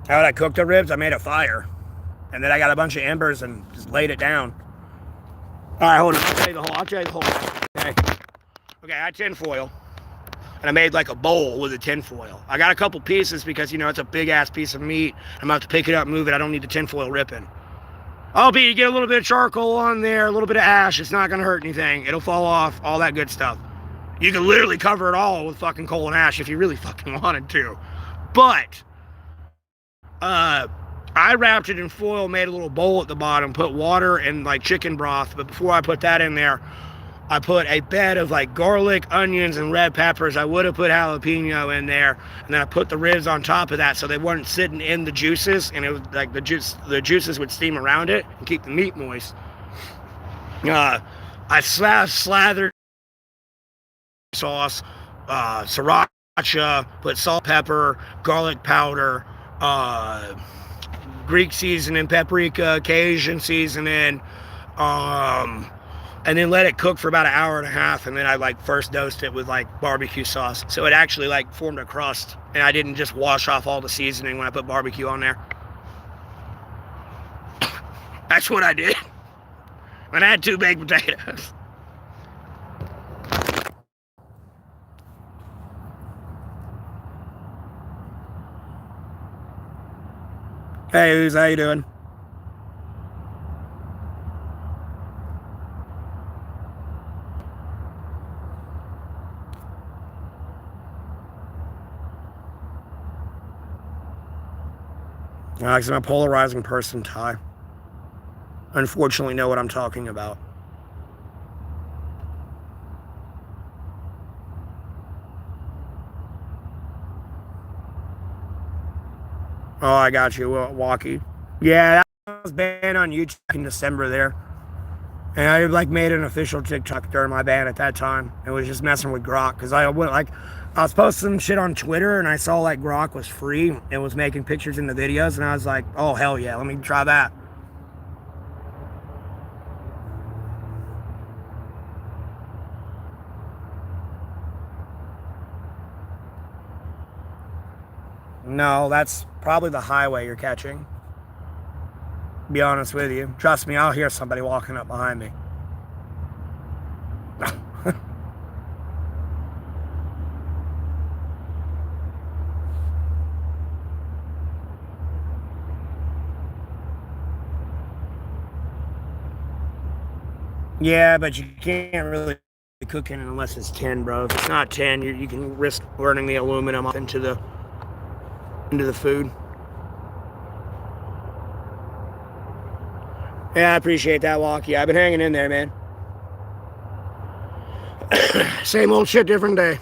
How did I cook the ribs? I made a fire. And then I got a bunch of embers and just laid it down. All right, hold on. I'll tell you the whole. Okay. Okay, I had tinfoil. And I made like a bowl with the tinfoil. I got a couple pieces because, you know, it's a big-ass piece of meat. I'm about to pick it up and move it. I don't need the tinfoil ripping. You get a little bit of charcoal on there, a little bit of ash. It's not going to hurt anything. It'll fall off, all that good stuff. You can literally cover it all with fucking coal and ash if you really fucking wanted to. But, I wrapped it in foil, made a little bowl at the bottom, put water and like chicken broth. But before I put that in there, I put a bed of like garlic, onions, and red peppers. I would have put jalapeno in there, and then I put the ribs on top of that so they weren't sitting in the juices, and it was like the juices would steam around it and keep the meat moist. I slathered sauce, sriracha, put salt, pepper, garlic powder, Greek seasoning, paprika, Cajun seasoning, and then let it cook for about an hour and a half, and then I like first dosed it with like barbecue sauce, so it actually like formed a crust, and I didn't just wash off all the seasoning when I put barbecue on there. That's what I did. And I had 2 baked potatoes. Hey, who's how you doing? Because I'm a polarizing person, Ty. Unfortunately, know what I'm talking about. Oh, I got you, Walkie. Yeah, that was banned on YouTube in December there. And I like made an official TikTok during my ban at that time. It was just messing with Grok because I was posting some shit on Twitter and I saw like Grok was free and was making pictures in the videos, and I was like, oh hell yeah, let me try that. No, that's probably the highway you're catching. Be honest with you. Trust me, I'll hear somebody walking up behind me. Yeah, but you can't really cook in it unless it's tin, bro. If it's not tin, you can risk burning the aluminum into the food. Yeah, I appreciate that, Walkie. I've been hanging in there, man. Same old shit, different day.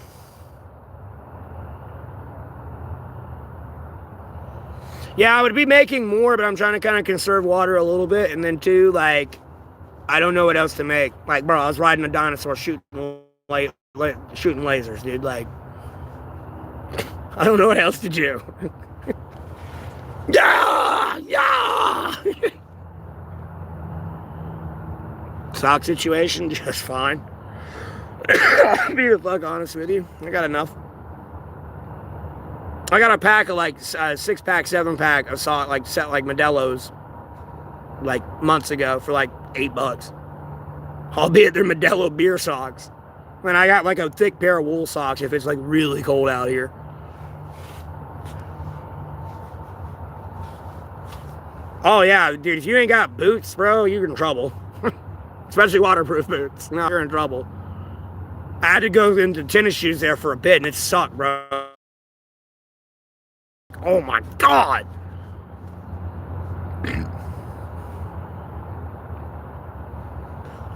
Yeah, I would be making more, but I'm trying to kind of conserve water a little bit. And then, too, like, I don't know what else to make. Like, bro, I was riding a dinosaur shooting lasers, dude. Like, I don't know what else to do. Yeah! Yeah! Sock situation, just fine. I'll be the fuck honest with you. I got enough. I got a pack of like 6-pack, 7-pack of sock, like set like Modelo's, like months ago for like $8. Albeit they're Modelo beer socks. And I got like a thick pair of wool socks if it's like really cold out here. Oh yeah, dude, if you ain't got boots, bro, you're in trouble. Especially waterproof boots. No, you're in trouble. I had to go into tennis shoes there for a bit, and it sucked, bro. Oh my God.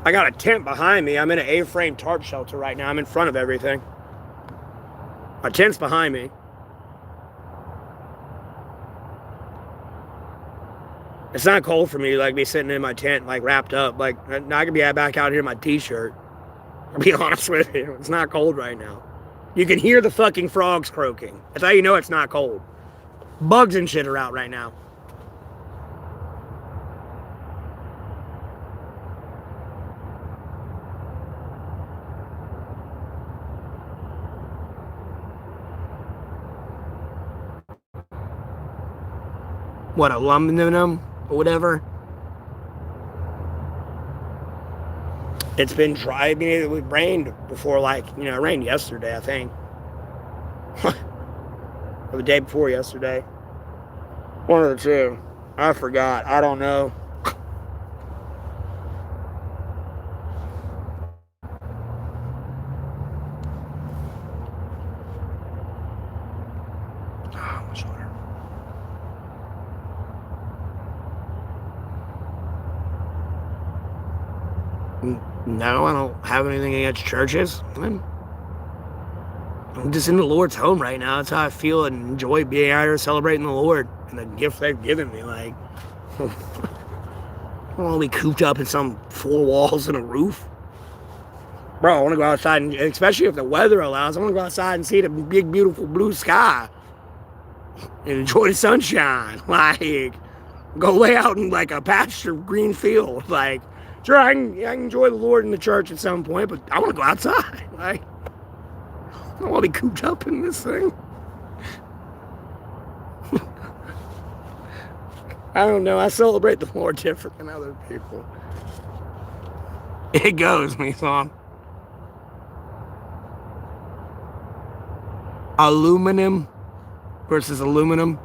I got a tent behind me. I'm in an A-frame tarp shelter right now. I'm in front of everything. My tent's behind me. It's not cold for me to like be sitting in my tent like wrapped up. Like I could be back out here in my t-shirt. I'll be honest with you. It's not cold right now. You can hear the fucking frogs croaking. That's how you know it's not cold. Bugs and shit are out right now. What, aluminum or whatever? It's been dry. I mean, it rained before, like, you know, it rained yesterday, I think. Or the day before yesterday. One of the two. I forgot. I don't know. Oh, my shoulder. No, I don't have anything against churches. I'm just in the Lord's home right now. That's how I feel and enjoy being out here celebrating the Lord and the gift they've given me. Like, I don't want to be cooped up in some 4 walls and a roof. Bro, I want to go outside, and especially if the weather allows, I want to go outside and see the big, beautiful blue sky and enjoy the sunshine. Like, go lay out in like a pasture green field. Like, sure, I can enjoy the Lord in the church at some point, but I want to go outside. Like, I don't want to be cooped up in this thing. I don't know. I celebrate the Lord different than other people. It goes, me son. Aluminum versus aluminum.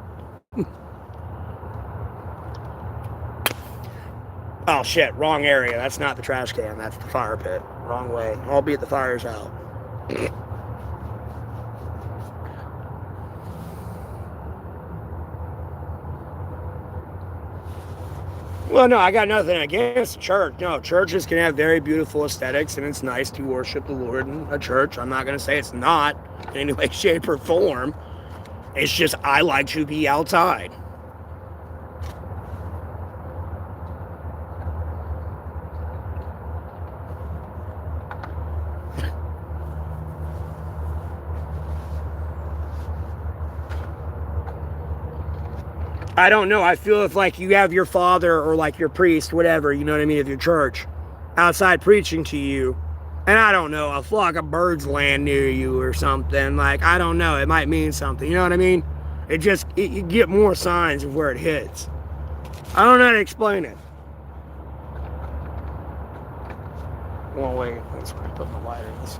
Oh shit, wrong area. That's not the trash can. That's the fire pit. Wrong way. Albeit the fire's out. Well, no, I got nothing against church. No, churches can have very beautiful aesthetics, and it's nice to worship the Lord in a church. I'm not going to say it's not in any way, shape, or form. It's just I like to be outside. I don't know. I feel if like you have your father or like your priest, whatever, you know what I mean, of your church, outside preaching to you, and I don't know, a flock of birds land near you or something, like, I don't know, it might mean something, you know what I mean? You get more signs of where it hits. I don't know how to explain it. Well, wait, that's where I put my wires.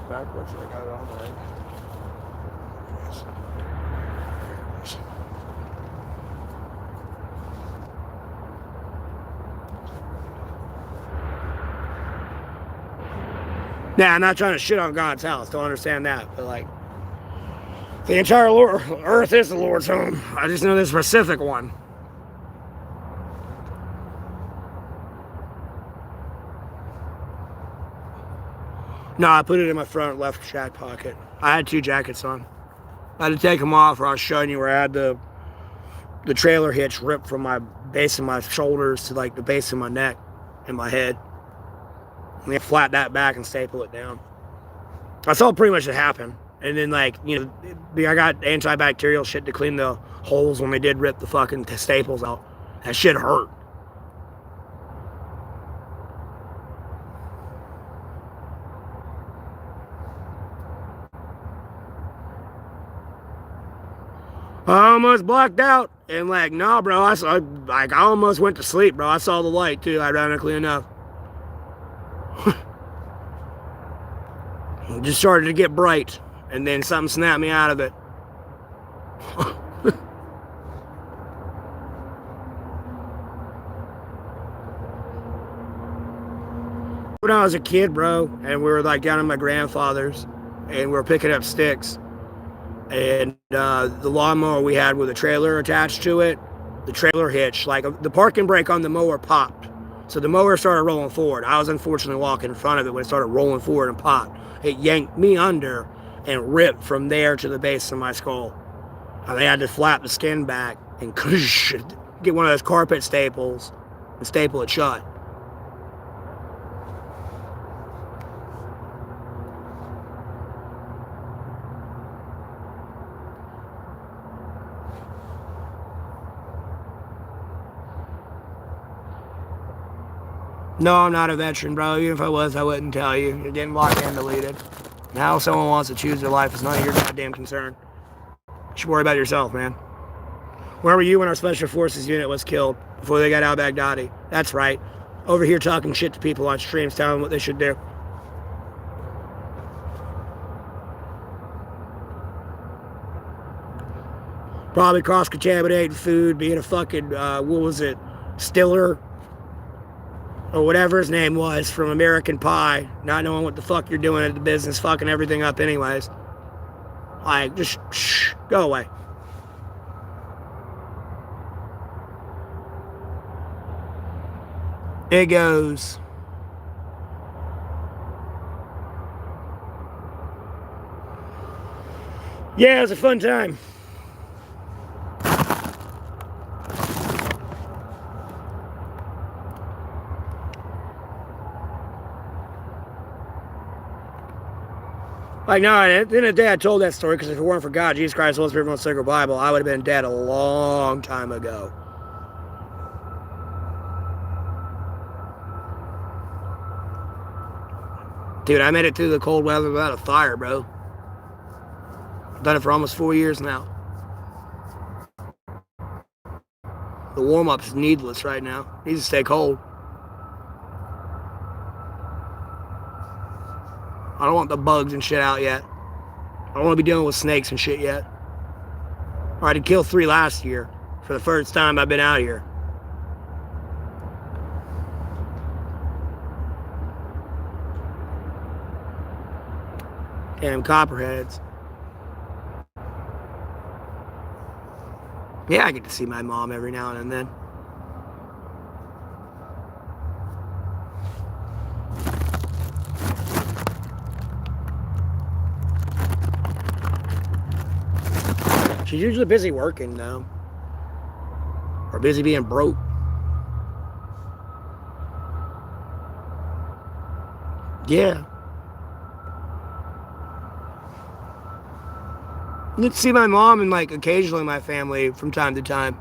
Backwards, I got it on right. Now, I'm not trying to shit on God's house. Don't understand that. But, like, the entire earth is the Lord's home. I just know this specific one. No, I put it in my front left jack pocket. I had 2 jackets on. I had to take them off, or I was showing you where I had the trailer hitch ripped from my base of my shoulders to like the base of my neck and my head. And they flat that back and staple it down. That's all pretty much that happened. And then, like, you know, I got antibacterial shit to clean the holes when they did rip the fucking staples out. That shit hurt. I almost blacked out. And, like, nah, bro, I almost went to sleep, bro. I saw the light, too, ironically enough. It just started to get bright. And then something snapped me out of it. When I was a kid, bro, and we were like down at my grandfather's, and we were picking up sticks, and the lawnmower we had with a trailer attached to it, the trailer hitch, like the parking brake on the mower popped. So the mower started rolling forward. I was unfortunately walking in front of it when it started rolling forward and popped. It yanked me under and ripped from there to the base of my skull. I had to flap the skin back and get one of those carpet staples and staple it shut. No, I'm not a veteran, bro. Even if I was, I wouldn't tell you. You're getting locked and deleted. Now someone wants to choose their life is none of your goddamn concern. You should worry about yourself, man. Where were you when our Special Forces unit was killed before they got Al-Baghdadi? That's right. Over here talking shit to people on streams, telling them what they should do. Probably cross-contaminating food, being a fucking, what was it, Stiller? Or whatever his name was from American Pie, not knowing what the fuck you're doing at the business, fucking everything up anyways. Like, just shh, go away. It goes. Yeah, it was a fun time. Like, no, at the end of the day, I told that story because if it weren't for God, Jesus Christ, Holy Spirit, Most Sacred Bible, I would have been dead a long time ago. Dude, I made it through the cold weather without a fire, bro. I've done it for almost 4 years now. The warm-up is needless right now. It needs to stay cold. I don't want the bugs and shit out yet. I don't want to be dealing with snakes and shit yet. I had to kill 3 last year for the first time I've been out here. Damn copperheads. Yeah, I get to see my mom every now and then. She's usually busy working, though. Or busy being broke. Yeah. I get to see my mom and, like, occasionally my family from time to time.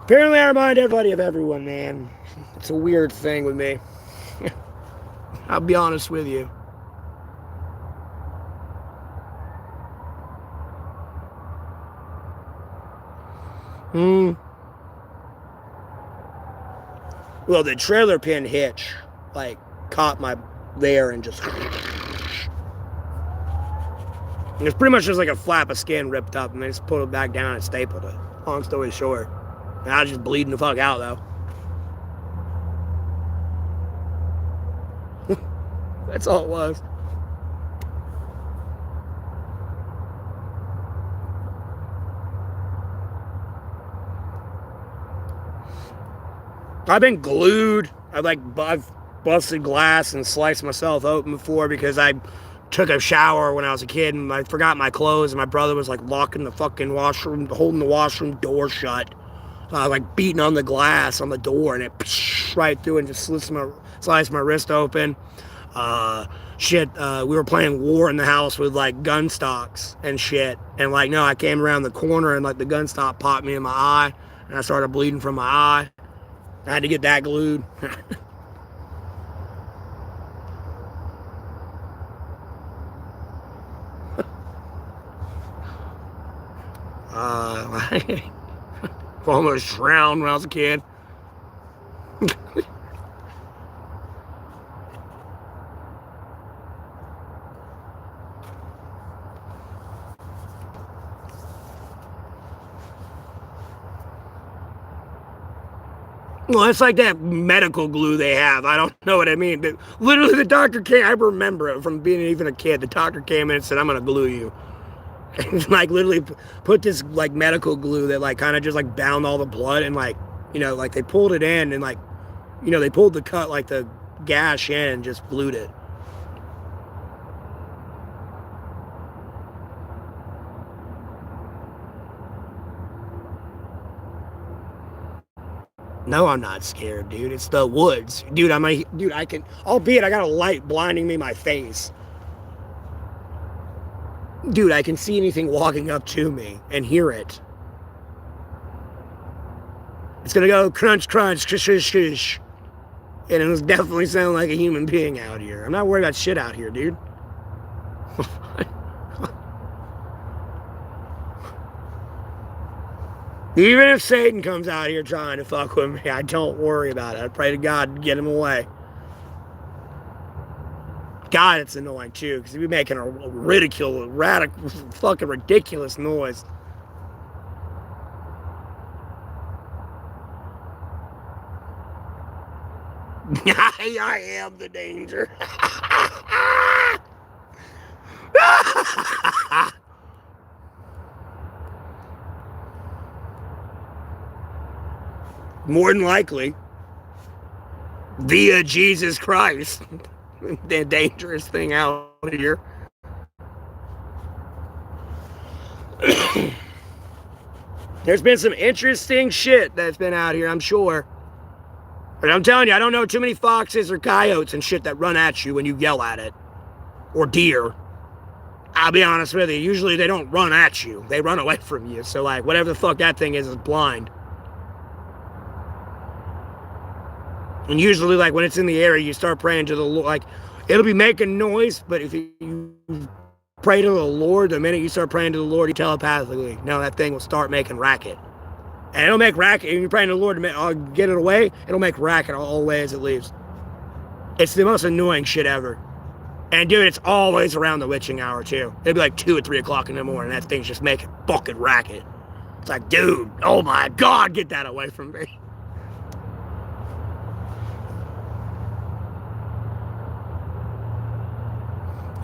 Apparently I remind everybody of everyone, man. It's a weird thing with me. I'll be honest with you. Well, the trailer pin hitch, like, caught my there and just... And it's pretty much just like a flap of skin ripped up, and they just put it back down and stapled it. Long story short. And I was just bleeding the fuck out, though. That's all it was. I've been glued. I've busted glass and sliced myself open before because I took a shower when I was a kid and I forgot my clothes and my brother was like locking the fucking washroom, holding the washroom door shut. So I was like beating on the glass on the door and it right through and just sliced my wrist open. We were playing war in the house with like gun stocks and shit. And like, no, I came around the corner and like the gun stock popped me in my eye and I started bleeding from my eye. I had to get that glued. I almost drowned when I was a kid. Well, it's like that medical glue they have. I don't know what I mean. But literally, the doctor came. I remember it from being even a kid. The doctor came in and said, "I'm gonna glue you." And like literally put this like medical glue that like kind of just like bound all the blood and like, you know, like they pulled it in and like, you know, they pulled the cut like the gash in and just glued it. No, I'm not scared, dude. It's the woods. Dude, albeit I got a light blinding me in my face. Dude, I can see anything walking up to me and hear it. It's gonna go crunch, crunch, shush, shush, shush. And it was definitely sounding like a human being out here. I'm not worried about shit out here, dude. Even if Satan comes out here trying to fuck with me, I don't worry about it. I pray to God to get him away. God, it's annoying too, because he'd be making a radical, fucking ridiculous noise. I am the danger. More than likely, via Jesus Christ, the dangerous thing out here. There's been some interesting shit that's been out here, I'm sure. But I'm telling you, I don't know too many foxes or coyotes and shit that run at you when you yell at it. Or deer. I'll be honest with you, usually they don't run at you. They run away from you. So like, whatever the fuck that thing is blind. And usually, like, when it's in the area, you start praying to the Lord. Like, it'll be making noise, but if you pray to the Lord, the minute you start praying to the Lord, you telepathically know that thing will start making racket. And it'll make racket. And you're praying to the Lord to get it away, it'll make racket all the way as it leaves. It's the most annoying shit ever. And, dude, it's always around the witching hour, too. It'll be like 2 or 3 o'clock in the morning, and that thing's just making fucking racket. It's like, dude, oh my God, get that away from me.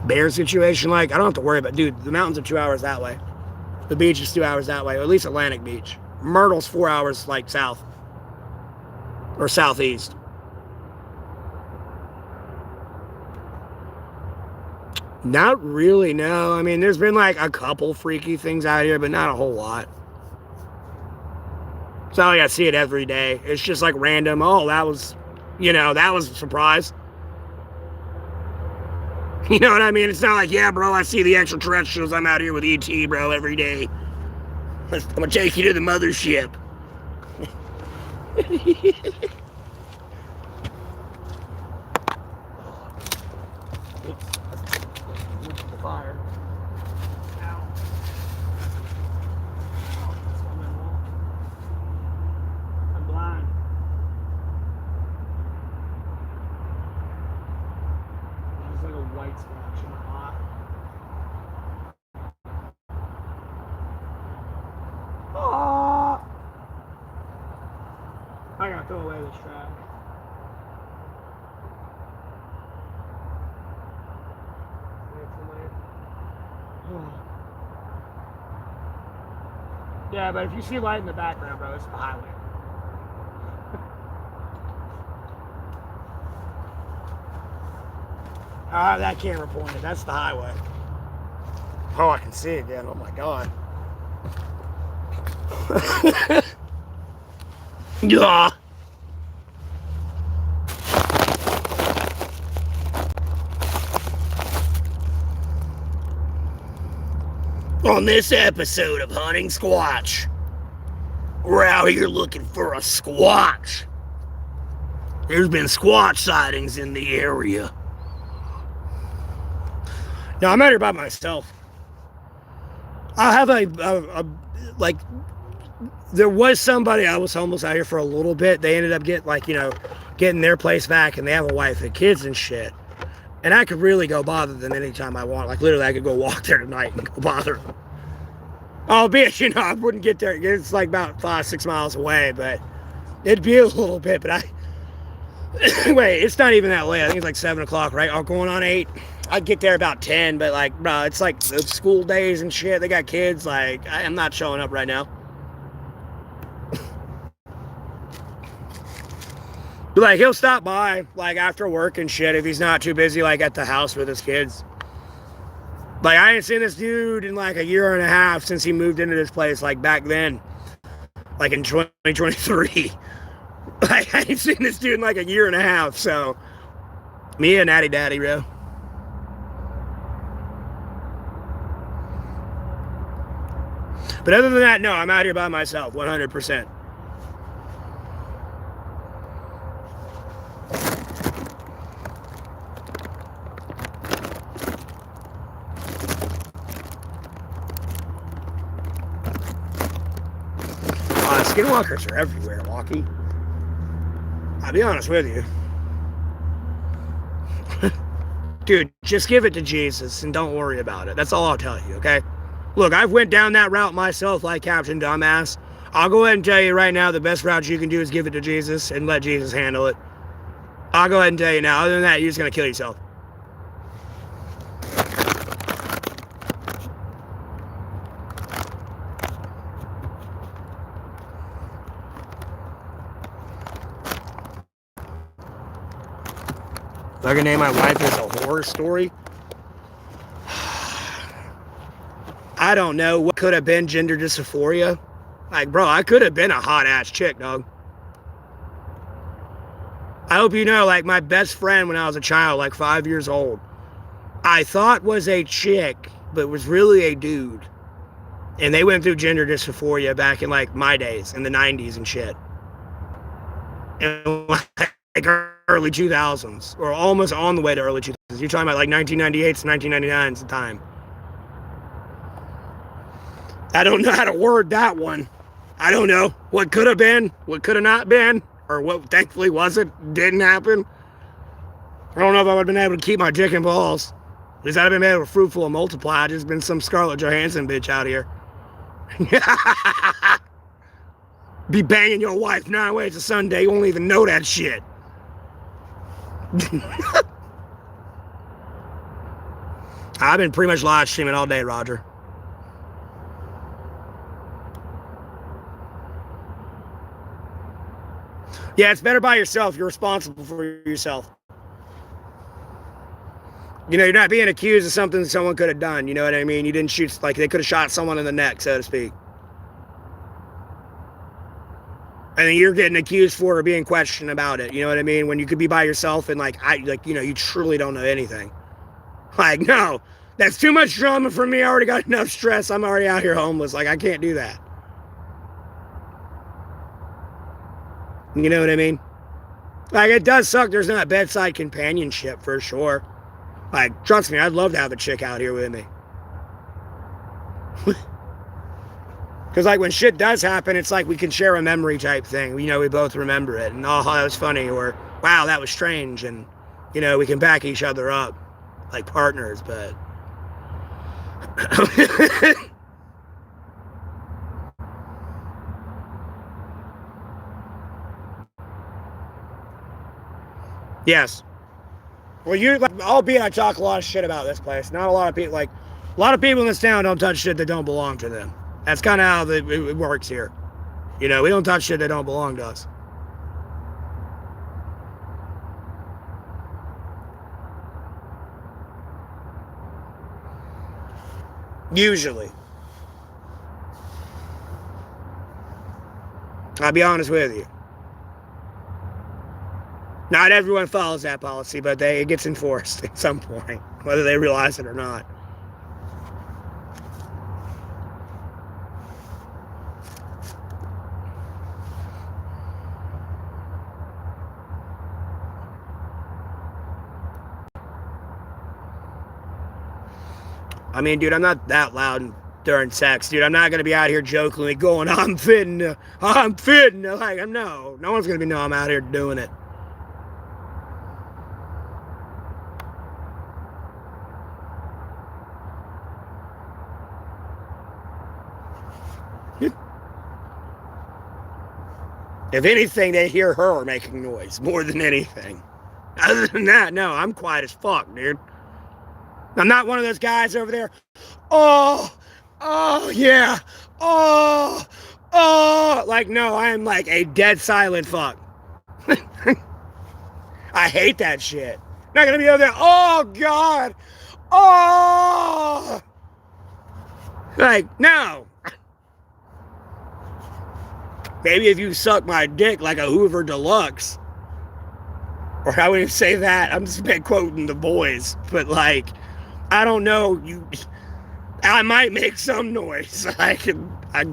Bear situation, like, I don't have to worry about, dude, the mountains are 2 hours that way. The beach is 2 hours that way, or at least Atlantic Beach. Myrtle's 4 hours, like, south. Or southeast. Not really, no. I mean, there's been, like, a couple freaky things out here, but not a whole lot. It's not like I see it every day. It's just, like, random. Oh, that was a surprise. You know what I mean? It's not like, yeah, bro, I see the extraterrestrials. I'm out here with ET, bro, every day. I'm going to take you to the mothership. Fire. Ow. I'm blind. There's like a white splash in my eye. I throw away this trash. Yeah, but if you see light in the background, bro, it's the highway. I have that camera pointed. That's the highway. Oh, I can see it again. Oh my god. Yeah. On this episode of Hunting Squatch, we're out here looking for a squatch. There's been squatch sightings in the area. No, I'm out here by myself. I have like, there was somebody, I was homeless out here for a little bit. They ended up getting their place back, and they have a wife and kids and shit. And I could really go bother them anytime I want. Like, literally, I could go walk there tonight and go bother them. Albeit, I wouldn't get there. It's like about 5-6 miles away, but it'd be a little bit. But wait, it's not even that late. I think it's like 7 o'clock, right? Or going on 8. I'd get there about 10, but like, bro, it's like the school days and shit. They got kids. Like, I'm not showing up right now. But like, he'll stop by like after work and shit if he's not too busy, like at the house with his kids. Like, I ain't seen this dude in like a year and a half since he moved into this place, like back then, like in 2023. Like, I ain't seen this dude in like a year and a half. So, me and Natty Daddy, bro. But other than that, no, I'm out here by myself, 100%. Skinwalkers are everywhere, Walkie. I'll be honest with you. Dude, just give it to Jesus and don't worry about it. That's all I'll tell you, okay? Look, I've went down that route myself like Captain Dumbass. I'll go ahead and tell you right now, the best route you can do is give it to Jesus and let Jesus handle it. I'll go ahead and tell you now. Other than that, you're just going to kill yourself. If I can name my wife as a horror story, I don't know what could have been gender dysphoria. Like, bro, I could have been a hot-ass chick, dog. I hope you know, like, my best friend when I was a child, like 5 years old, I thought was a chick, but was really a dude. And they went through gender dysphoria back in, like, my days, in the 90s and shit. And, like, early 2000s, or almost on the way to early 2000s. You're talking about, like, 1998 to 1999's the time. I don't know how to word that one. I don't know what could have been, what could have not been, or what thankfully wasn't, didn't happen. I don't know if I would have been able to keep my dick and balls. At least I'd have been able to fruitful and multiply. I'd just been some Scarlett Johansson bitch out here. Be banging your wife 9 ways a Sunday. You won't even know that shit. I've been pretty much live streaming all day, Roger. Yeah, it's better by yourself. You're responsible for yourself. You're not being accused of something someone could have done. You know what I mean? You didn't shoot, like, they could have shot someone in the neck, so to speak. And then you're getting accused for or being questioned about it. You know what I mean? When you could be by yourself and, you truly don't know anything. Like, no, that's too much drama for me. I already got enough stress. I'm already out here homeless. Like, I can't do that. You know what I mean? Like, it does suck there's not bedside companionship, for sure. Like, trust me, I'd love to have a chick out here with me. Because, like, when shit does happen, it's like we can share a memory type thing. We both remember it. And, oh, that was funny. Or, wow, that was strange. And, we can back each other up like partners, but... Yes. Well, albeit I talk a lot of shit about this place. Not a lot of people, a lot of people in this town don't touch shit that don't belong to them. That's kind of how it works here. We don't touch shit that don't belong to us. Usually. I'll be honest with you. Not everyone follows that policy, but it gets enforced at some point, whether they realize it or not. I mean, dude, I'm not that loud during sex, dude. I'm not going to be out here jokingly going, I'm fitting. Like, no one's going to know I'm out here doing it. If anything, they hear her making noise more than anything. Other than that, no, I'm quiet as fuck, dude. I'm not one of those guys over there. Oh, yeah. Oh. Like, no, I am like a dead silent fuck. I hate that shit. Not gonna be over there. Oh, God. Oh. Like, no. Maybe if you suck my dick like a Hoover Deluxe. Or I wouldn't say that. I'm just quoting the boys. But, like, I don't know. I might make some noise. I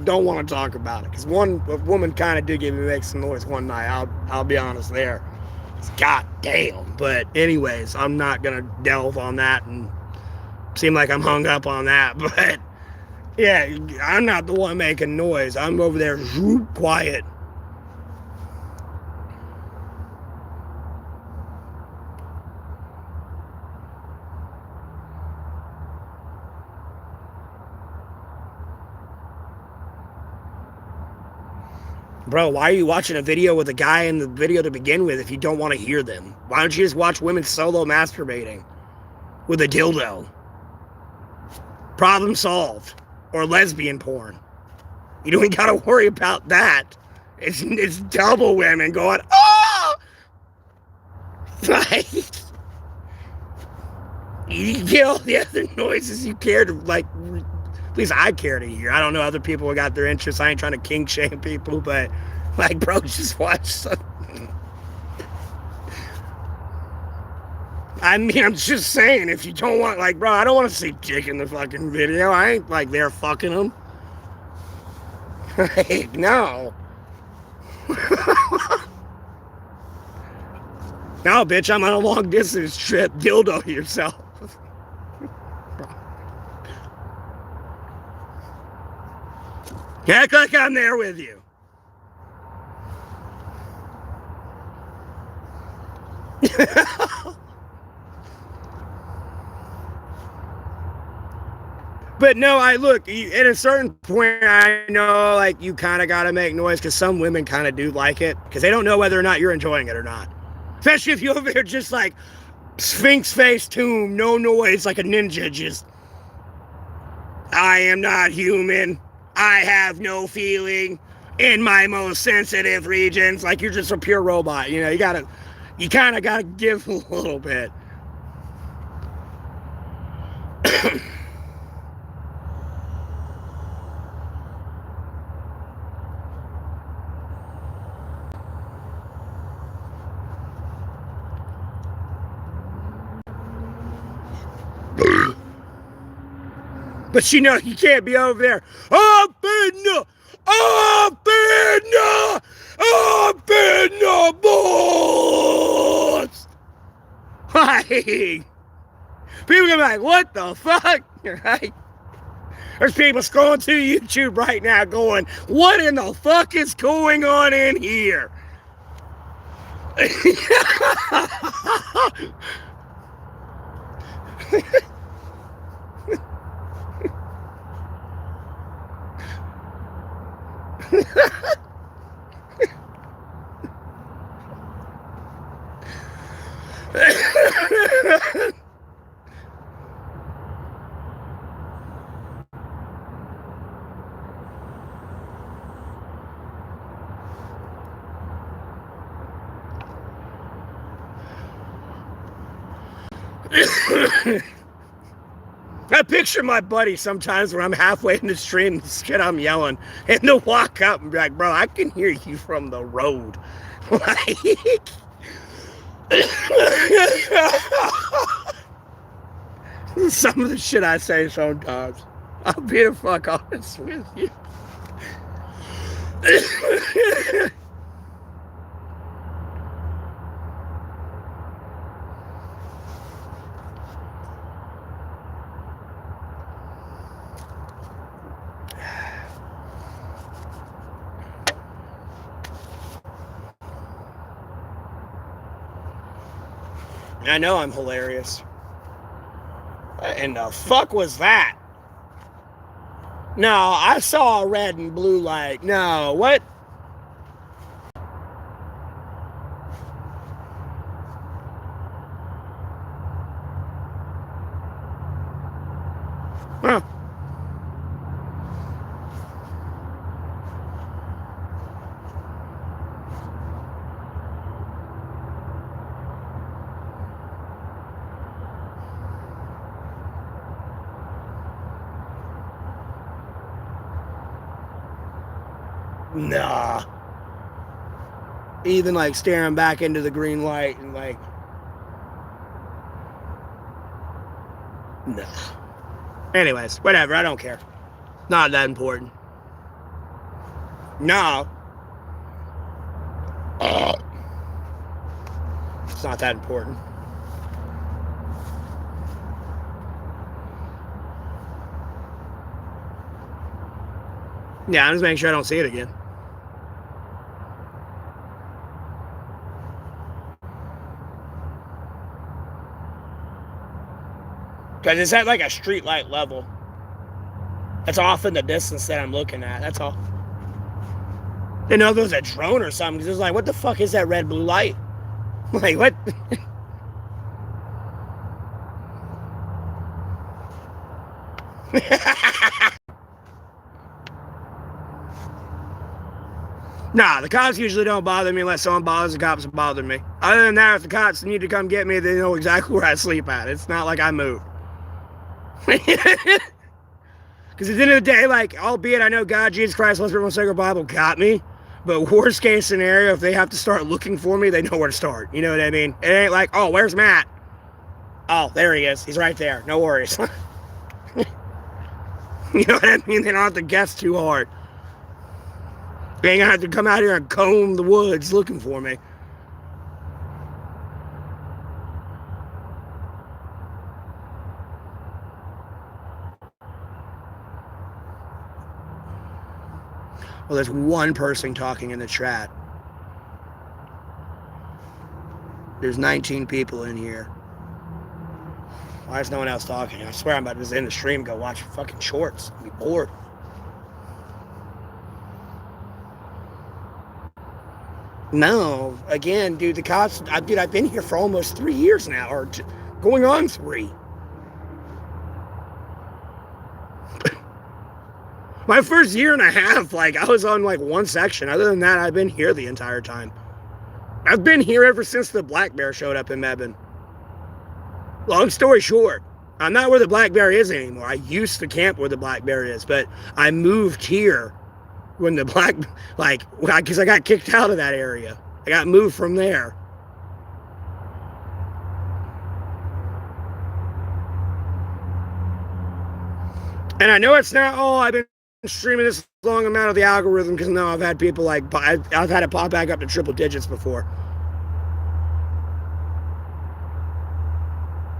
don't want to talk about it. Because a woman kind of did make some noise one night. I'll be honest there. God damn. But anyways, I'm not going to delve on that and seem like I'm hung up on that. But, yeah, I'm not the one making noise. I'm over there quiet. Bro, why are you watching a video with a guy in the video to begin with if you don't want to hear them? Why don't you just watch women solo masturbating with a dildo? Problem solved. Or lesbian porn. You don't gotta worry about that. It's double women going, oh! Like, you get all the other noises you care to, like, at least I care to hear. I don't know other people who got their interests. I ain't trying to kink shame people, but, like, bro, just watch something. I mean, I'm just saying, if you don't want, like, bro, I don't want to see dick in the fucking video. I ain't, like, there fucking them. Like, no. No, bitch, I'm on a long distance trip. Dildo yourself. Act like I'm there with you. But no, look, at a certain point, I know, like, you kind of got to make noise because some women kind of do like it because they don't know whether or not you're enjoying it or not. Especially if you're over there just like Sphinx face tomb, no noise, like a ninja, just, I am not human. I have no feeling in my most sensitive regions. Like, you're just a pure robot. You kind of got to give a little bit. But you can't be over there. Up in the boards. Like, people gonna be like, what the fuck? Right? There's people scrolling through YouTube right now going, what in the fuck is going on in here? I picture my buddy sometimes when I'm halfway in the stream and shit I'm yelling, and they'll walk up and be like, bro, I can hear you from the road. Like, some of the shit I say sometimes. I'll be the fuck honest with you. I know I'm hilarious. And the fuck was that? No, I saw a red and blue light. No, what? Huh. Nah. Even like staring back into the green light and like, nah. Anyways, whatever, I don't care. Not that important. No. It's not that important. Yeah, I'm just making sure I don't see it again. Because it's at like a street light level. That's off in the distance that I'm looking at. That's all. Didn't know if it was a drone or something. Because it was like, what the fuck is that red blue light? Like, what? Nah, the cops usually don't bother me unless someone bothers the cops to bother me. Other than that, if the cops need to come get me, they know exactly where I sleep at. It's not like I moved. Because at the end of the day, like, albeit I know God, Jesus Christ, Let's Read Sacred Bible got me, but worst case scenario, if they have to start looking for me, they know where to start. You know what I mean? It ain't like, oh, where's Matt? Oh, there he is. He's right there. No worries. You know what I mean? They don't have to guess too hard. They ain't gonna have to come out here and comb the woods looking for me. Well, there's one person talking in the chat. There's 19 people in here. Why is no one else talking? I swear I'm about to end the stream and go watch fucking shorts. I'll be bored. No, again, dude, the cops, dude, I've been here for almost 3 years now, or going on 3. My first year and a half, like, I was on, like, one section. Other than that, I've been here the entire time. I've been here ever since the black bear showed up in Mebane. Long story short, I'm not where the black bear is anymore. I used to camp where the black bear is, but I moved here when the black, like, because I got kicked out of that area. I got moved from there. And I know it's not, oh, I've been streaming this long amount of the algorithm, because no, I've had people like, I've had it pop back up to triple digits before.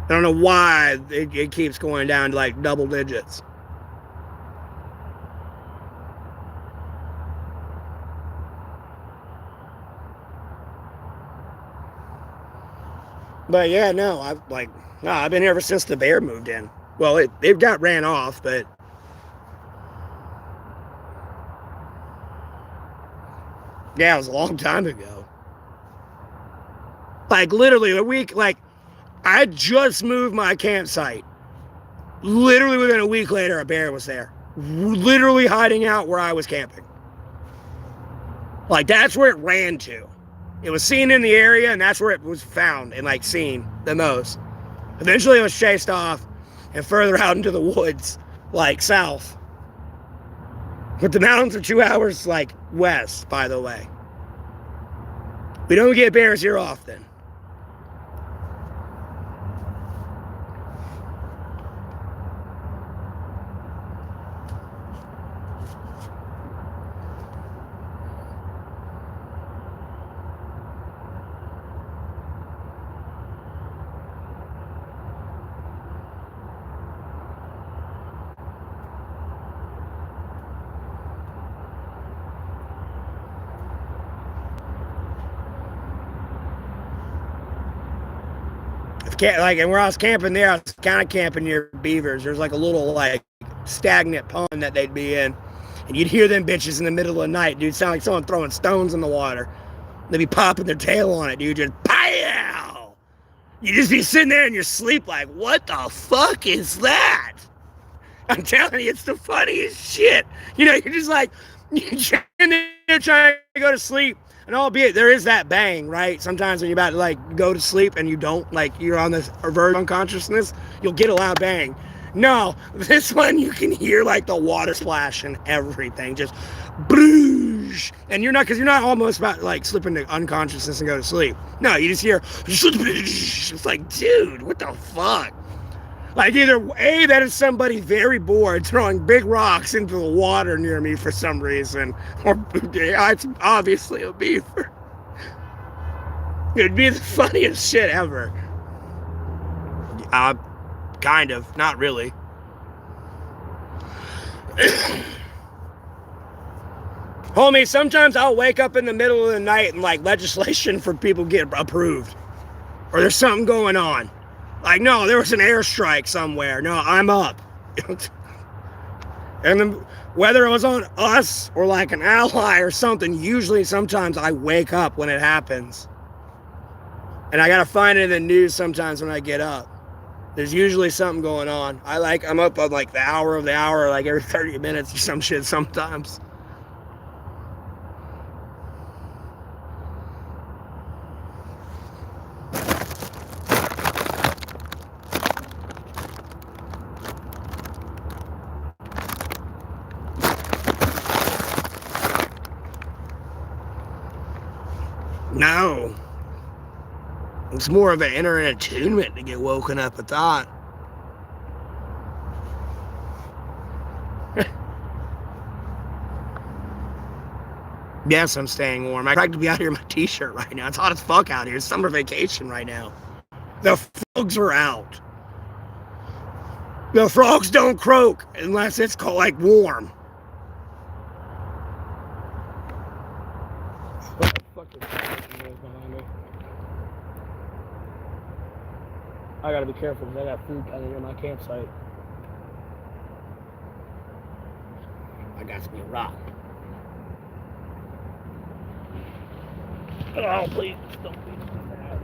I don't know why it keeps going down to like double digits. But yeah, no, I've been here ever since the bear moved in. Well, it got ran off, but yeah, it was a long time ago. Like literally a week, like I just moved my campsite. Literally within a week later, a bear was there. Literally hiding out where I was camping. Like that's where it ran to. It was seen in the area, and that's where it was found and like seen the most. Eventually, it was chased off and further out into the woods, like south. But the mountains are 2 hours, like, west, by the way. We don't get bears here often. And where I was camping there, I was kind of camping near beavers. There's like a little like stagnant pond that they'd be in, and you'd hear them bitches in the middle of the night, dude. Sound like someone throwing stones in the water. They'd be popping their tail on it, dude. Just pow! You just be sitting there in your sleep like, what the fuck is that? I'm telling you, it's the funniest shit. You know, you're just like, you're trying to go to sleep. And albeit there is that bang, right? Sometimes when you're about to like go to sleep and you don't, like you're on this verge of unconsciousness, you'll get a loud bang. No, this one you can hear like the water splash and everything, just boosh. And you're not, because you're not almost about to like slip into unconsciousness and go to sleep. No, you just hear, it's like, dude, what the fuck? Like either A, that is somebody very bored throwing big rocks into the water near me for some reason, or it's obviously a beaver. It'd be the funniest shit ever. Kind of, not really. Homie, sometimes I'll wake up in the middle of the night and like legislation for people get approved, or there's something going on. Like, no, there was an airstrike somewhere. No, I'm up. And then, whether it was on us or like an ally or something, usually sometimes I wake up when it happens. And I gotta find it in the news sometimes when I get up. There's usually something going on. I'm up on like the hour of the hour, like every 30 minutes or some shit sometimes. No. It's more of an inner attunement to get woken up at that. Yes, I'm staying warm. I tried to be out here in my t-shirt right now. It's hot as fuck out here. It's summer vacation right now. The frogs are out. The frogs don't croak unless it's cold, like warm. What the fuck is behind me? I gotta be careful because I got food down here in my campsite. I got to be a rock. Oh, please, don't be bad.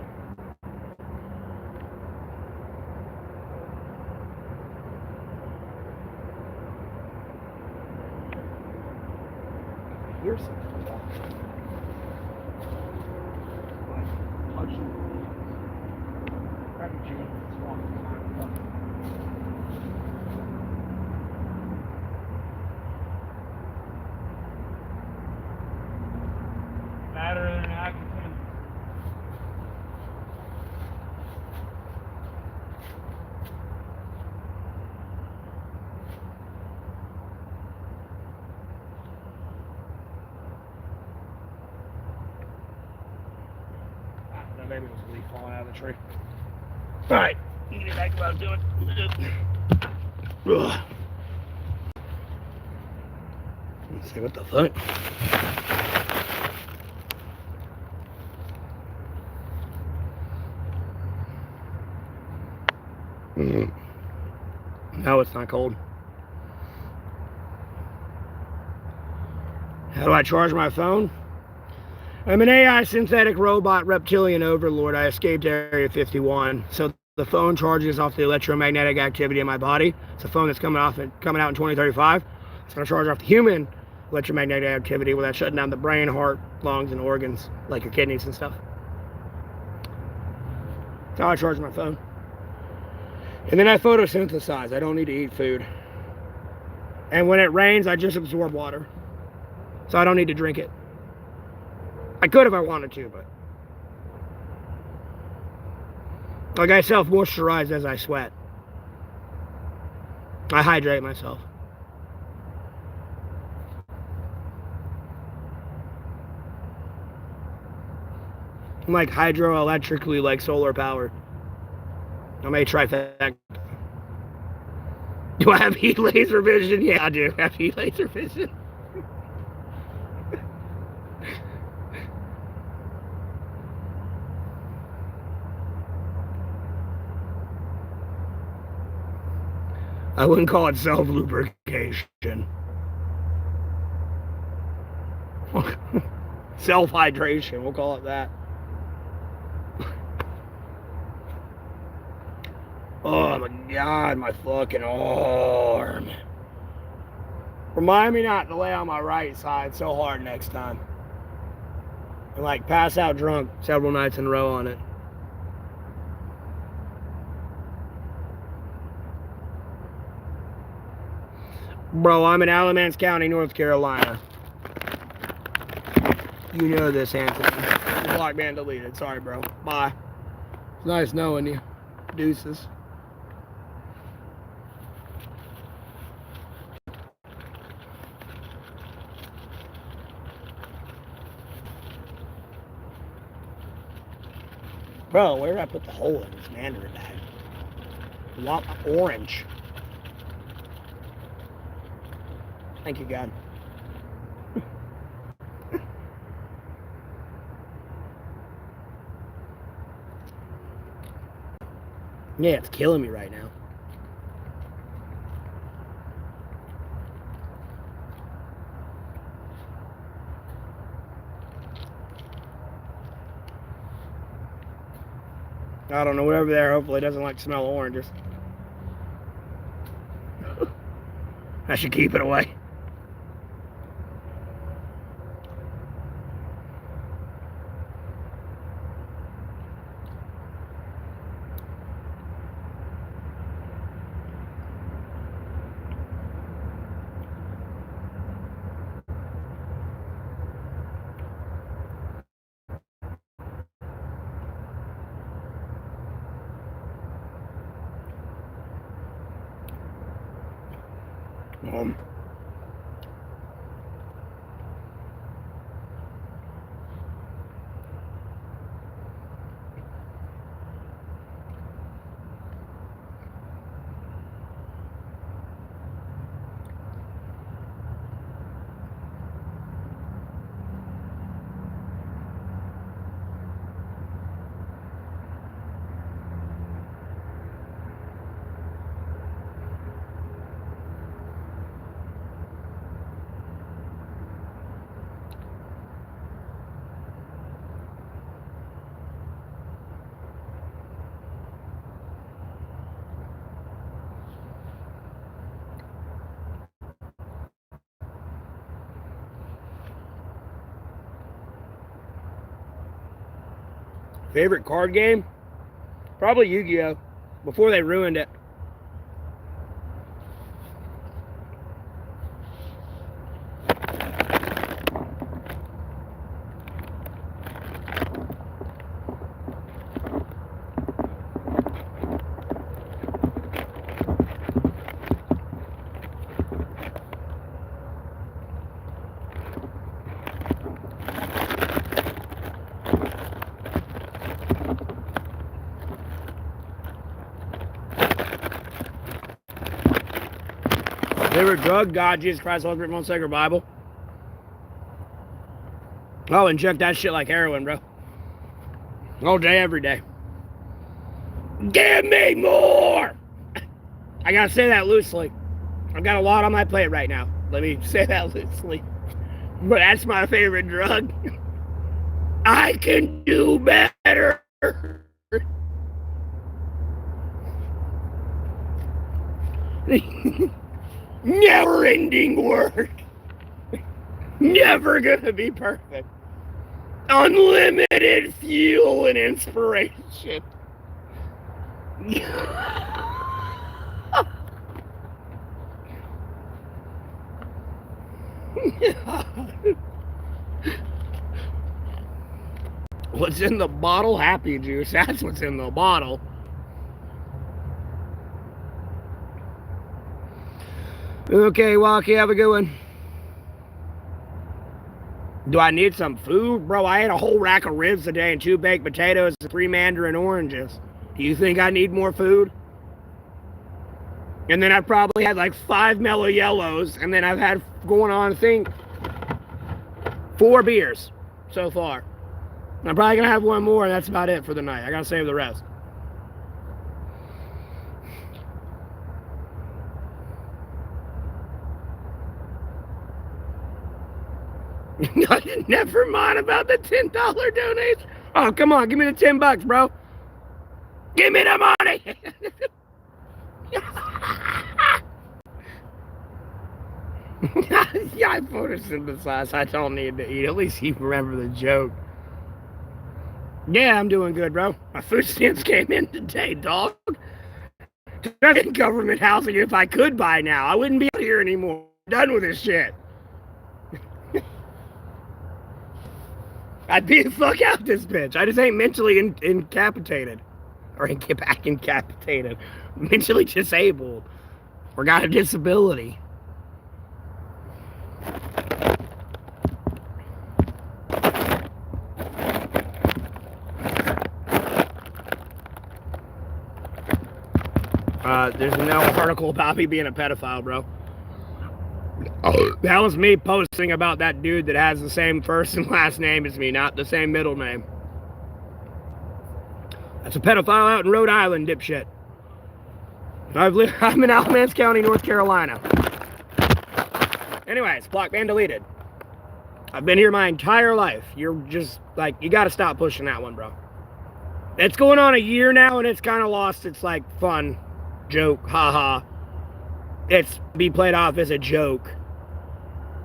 Here's something. Better than I can. Maybe it was a leaf falling out of the tree. All right, you can get back to what I was doing. Ugh. Let's see what the fuck. No, it's not cold. How do I charge my phone? I'm an AI synthetic robot reptilian overlord. I escaped Area 51. So the phone charges off the electromagnetic activity in my body. It's a phone that's coming out in 2035. It's going to charge off the human electromagnetic activity without shutting down the brain, heart, lungs, and organs, like your kidneys and stuff. That's how I charge my phone. And then I photosynthesize. I don't need to eat food. And when it rains, I just absorb water. So I don't need to drink it. I could if I wanted to, but... Like, I self-moisturize as I sweat. I hydrate myself. I'm like hydroelectrically, like solar powered. I may try that. Do I have heat laser vision? Yeah, I do have heat laser vision. I wouldn't call it self-lubrication. Self-hydration, we'll call it that. Oh my God, my fucking arm. Remind me not to lay on my right side so hard next time. And like pass out drunk several nights in a row on it. Bro, I'm in Alamance County, North Carolina. You know this, Anthony. Block man deleted. Sorry, bro. Bye. It's nice knowing you. Deuces. Bro, where did I put the hole in this mandarin bag? I want my orange. Thank you, God. Yeah, it's killing me right now. I don't know, whatever there hopefully doesn't like smell oranges. I should keep it away. Favorite card game? Probably Yu-Gi-Oh! Before they ruined it. Favorite drug? God, Jesus Christ, Holy Spirit, Most Sacred Bible. Oh, and check that shit like heroin, bro. All day, every day. Give me more! I gotta say that loosely. I've got a lot on my plate right now. Let me say that loosely. But that's my favorite drug. I can do better. Never-ending work. Never gonna be perfect. Unlimited fuel and inspiration. What's in the bottle? Happy juice. That's what's in the bottle. Okay, Walkie, have a good one. Do I need some food? Bro, I ate a whole rack of ribs today and 2 baked potatoes and 3 mandarin oranges. Do you think I need more food? And then I probably had like 5 mellow yellows, and then I've had going on, I think, 4 beers so far. I'm probably gonna have one more, and that's about it for the night. I gotta save the rest. Never mind about the $10 donation. Oh, come on, give me the $10, bro. Give me the money. Yeah, I photosynthesized. I don't need to eat. At least you remember the joke. Yeah, I'm doing good, bro. My food stamps came in today, dog. I'm in government housing if I could by now. I wouldn't be out here anymore. I'm done with this shit. I'd be the fuck out this bitch. I just ain't mentally incapacitated. Or incapacitated. Mentally disabled. Or got a disability. There's no article about me being a pedophile, bro. That was me posting about that dude that has the same first and last name as me, not the same middle name. That's a pedophile out in Rhode Island, dipshit. I'm in Alamance County, North Carolina. Anyways, block ban deleted. I've been here my entire life. You're just, like, you gotta stop pushing that one, bro. It's going on a year now, and it's kind of lost its, like, fun joke, haha. It's be played off as a joke.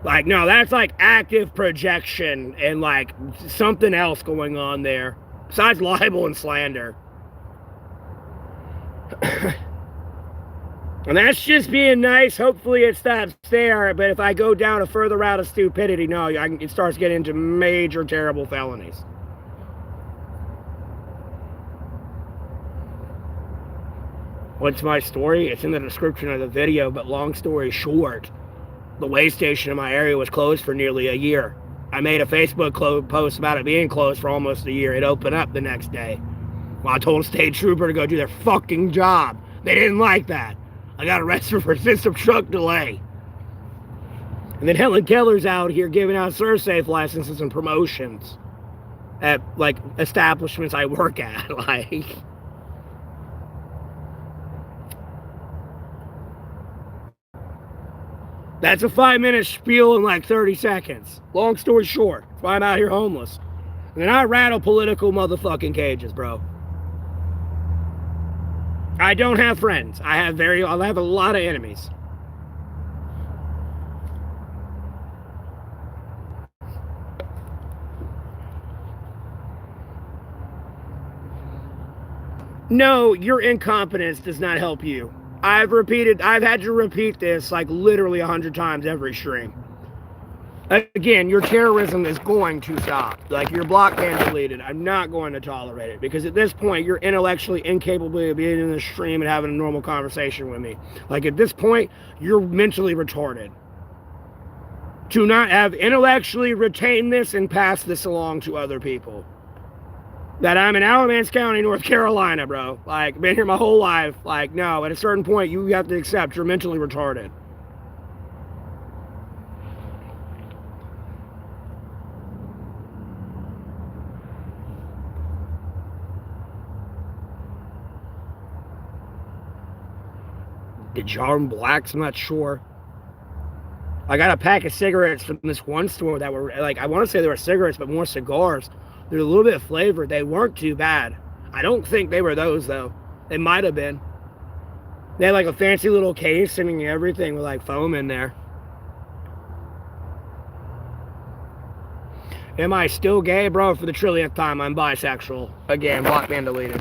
Like, no, that's like active projection and like something else going on there besides libel and slander. And that's just being nice. Hopefully it stops there. But if I go down a further route of stupidity, no, it starts getting into major terrible felonies. What's my story? It's in the description of the video, but long story short, the way station in my area was closed for nearly a year. I made a Facebook post about it being closed for almost a year. It opened up the next day. Well, I told a state trooper to go do their fucking job. They didn't like that. I got arrested for system truck delay. And then Helen Keller's out here giving out ServSafe licenses and promotions at, like, establishments I work at. Like... That's a 5-minute spiel in like 30 seconds. Long story short, that's why I'm out here homeless. And then I rattle political motherfucking cages, bro. I don't have friends. I have a lot of enemies. No, your incompetence does not help you. I've had to repeat this like literally 100 times every stream. Again, your terrorism is going to stop. Like, your block ban deleted. I'm not going to tolerate it because at this point, you're intellectually incapable of being in the stream and having a normal conversation with me. Like, at this point, you're mentally retarded. To not have intellectually retained this and pass this along to other people. That I'm in Alamance County, North Carolina, bro. Like, been here my whole life. Like, no, at a certain point, you have to accept you're mentally retarded. Did John Blacks? I'm not sure. I got a pack of cigarettes from this one store that were, like, I want to say they were cigarettes, but more cigars. They're a little bit flavored. They weren't too bad. I don't think they were those, though. They might have been. They had, like, a fancy little case and everything with, like, foam in there. Am I still gay? Bro, for the trillionth time, I'm bisexual. Again, block ban deleted.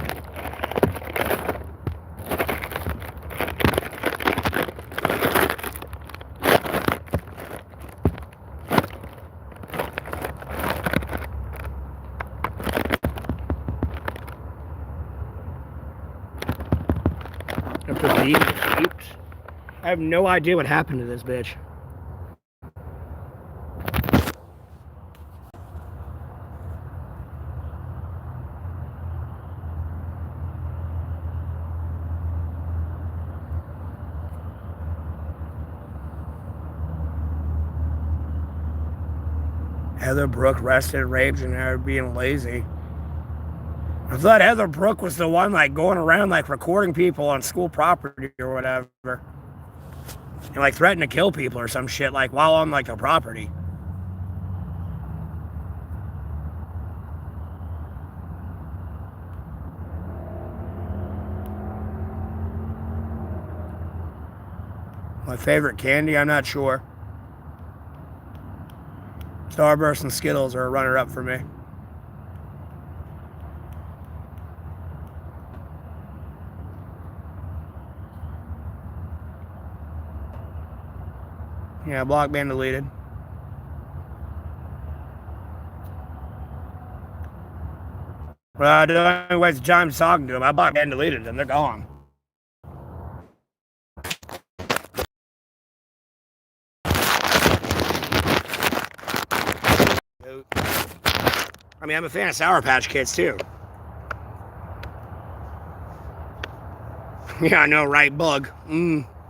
I have no idea what happened to this bitch. Heather Brooke arrested, raped, and her being lazy. I thought Heather Brooke was the one like going around like recording people on school property or whatever. And like threatening to kill people or some shit like while on like their property. My favorite candy, I'm not sure. Starburst and Skittles are a runner-up for me. Yeah, block ban deleted. Well, I don't waste time talking to them. I block ban deleted them. They're gone. I mean, I'm a fan of Sour Patch Kids, too. Yeah, I know, right? Bug.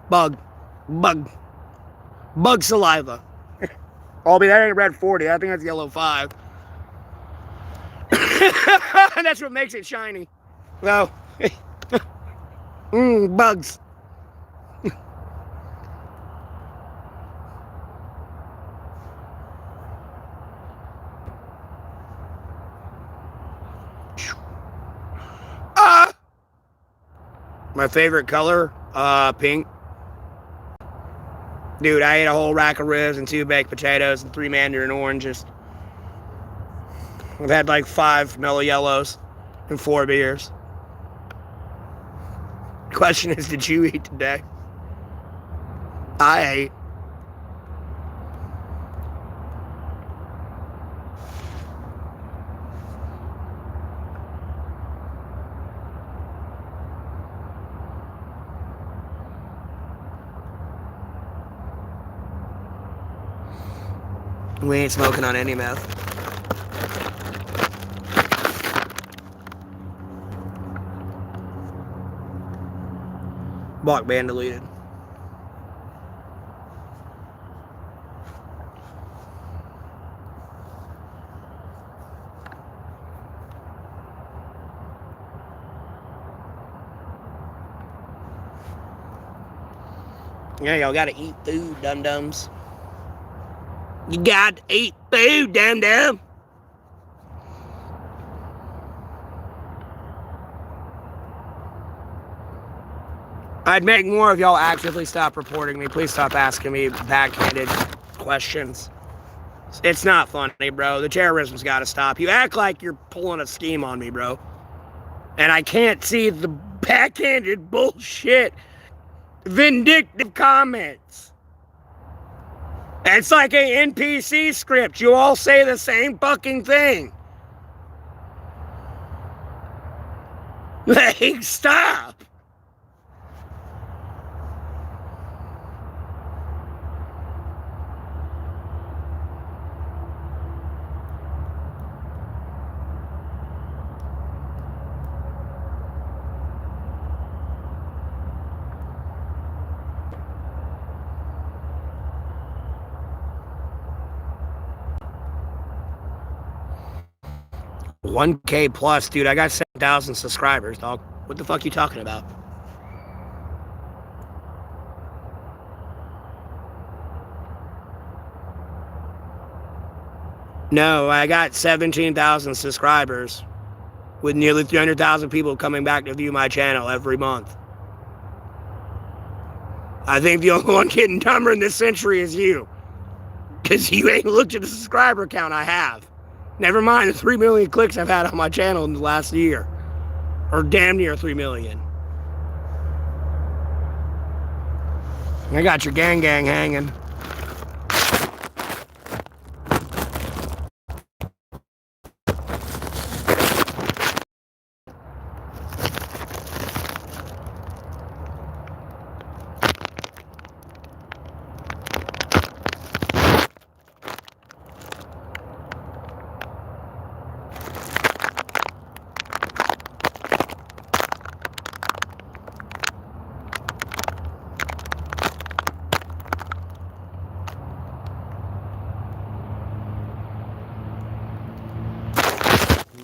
Bug. Bug. Bug saliva. Oh, but that ain't red 40. I think that's yellow 5. And that's what makes it shiny. Well, bugs. My favorite color, pink. Dude, I ate a whole rack of ribs and 2 baked potatoes and 3 mandarin oranges. I've had like 5 mellow yellows and 4 beers. Question is, did you eat today? I ate. We ain't smoking on any meth. Block ban deleted. Yeah, y'all gotta eat food, dum-dums. You gotta eat food, dum-dum. I'd make more if y'all actively stop reporting me. Please stop asking me backhanded questions. It's not funny, bro. The terrorism's gotta stop. You act like you're pulling a scheme on me, bro. And I can't see the backhanded bullshit, vindictive comments. It's like an NPC script. You all say the same fucking thing. Like, stop. $1K plus, dude. I got 7,000 subscribers, dog. What the fuck you talking about? No, I got 17,000 subscribers with nearly 300,000 people coming back to view my channel every month. I think the only one getting dumber in this century is you. Because you ain't looked at the subscriber count I have. Never mind the 3 million clicks I've had on my channel in the last year. Or damn near 3 million. I got your gang hanging.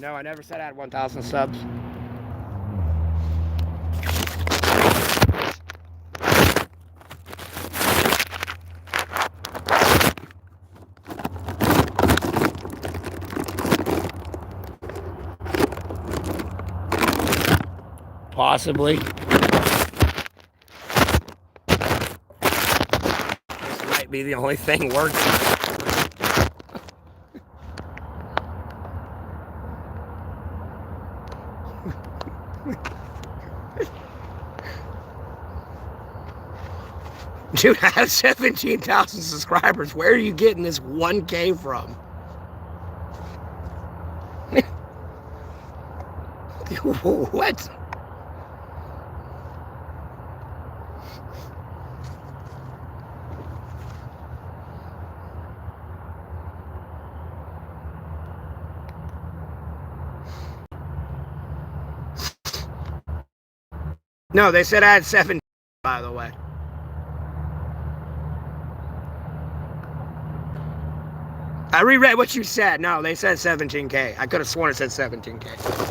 No, I never said I had 1,000 subs. Possibly. This might be the only thing working. Dude, I have 17,000 subscribers. Where are you getting this 1K from? What? No, they said I had 17, by the way. I reread what you said. No, they said 17K. I could have sworn it said 17K.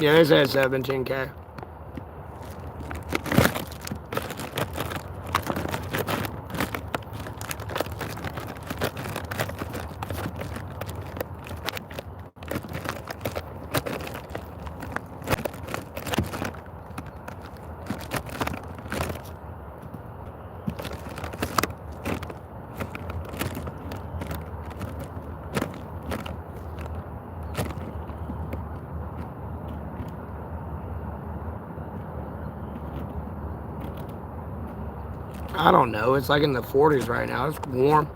Yeah, they said 17K. I don't know. It's like in the 40s right now. It's warm.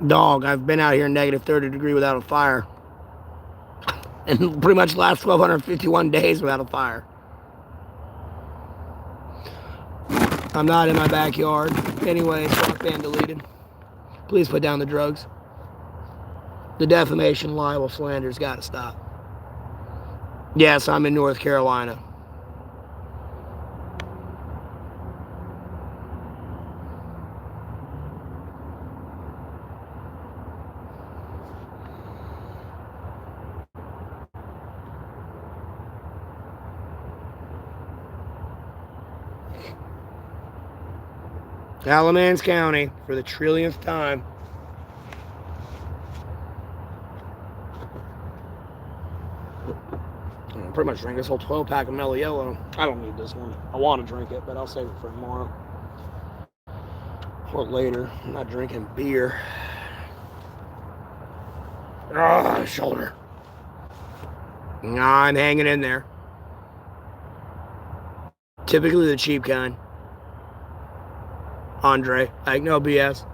Dog, I've been out here negative 30 degree without a fire. And pretty much the last 1,251 days without a fire. I'm not in my backyard. Anyway, stock ban deleted. Please put down the drugs. The defamation, libel, slander's got to stop. Yes, I'm in North Carolina. Alamance County for the trillionth time. I'll pretty much drink this whole 12-pack of Mellow Yellow. I don't need this one. I want to drink it, but I'll save it for tomorrow. Or later. I'm not drinking beer. Ah, shoulder. Nah, I'm hanging in there. Typically the cheap kind. Andre, like no BS.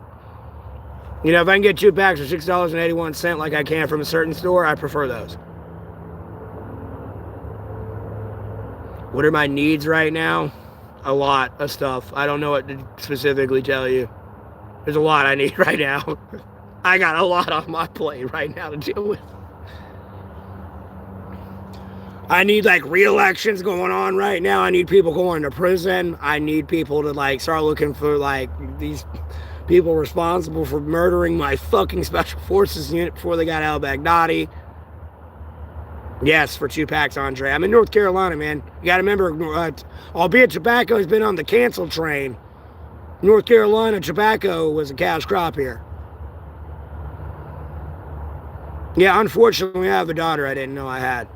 You know, if I can get 2 packs for $6.81 like I can from a certain store, I prefer those. What are my needs right now? A lot of stuff. I don't know what to specifically tell you. There's a lot I need right now. I got a lot on my plate right now to deal with. I need like re-elections going on right now. I need people going to prison. I need people to like start looking for like these people responsible for murdering my fucking special forces unit before they got Al-Baghdadi. Yes, for 2 packs, Andre. I'm in North Carolina, man. You gotta remember, albeit tobacco has been on the cancel train, North Carolina tobacco was a cash crop here. Yeah, unfortunately, I have a daughter I didn't know I had.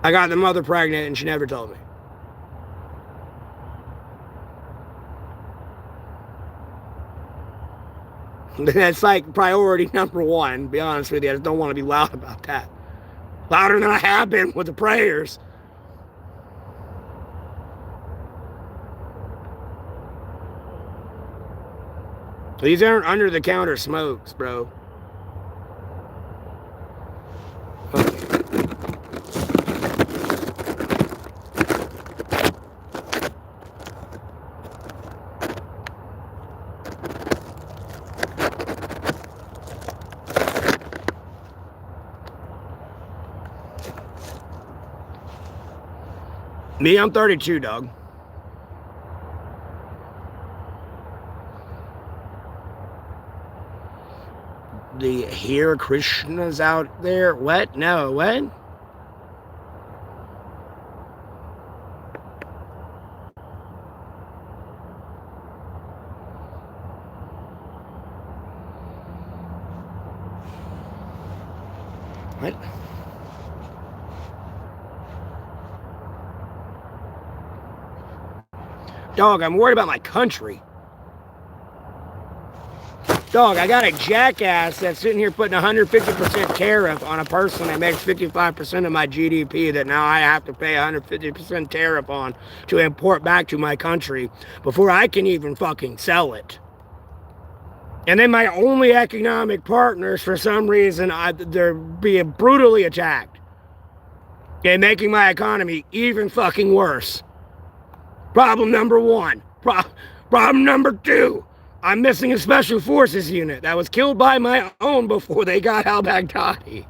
I got the mother pregnant and she never told me. That's like priority number 1, to be honest with you. I just don't want to be loud about that. Louder than I have been with the prayers. These aren't under-the-counter smokes, bro. Me, I'm 32, dog. The Hare Krishnas out there. What? No, what? What? Dog, I'm worried about my country. Dog, I got a jackass that's sitting here putting 150% tariff on a person that makes 55% of my GDP that now I have to pay 150% tariff on to import back to my country before I can even fucking sell it. And then my only economic partners, for some reason, they're being brutally attacked and making my economy even fucking worse. Problem number 1. Problem number 2. I'm missing a special forces unit that was killed by my own before they got Al-Baghdadi.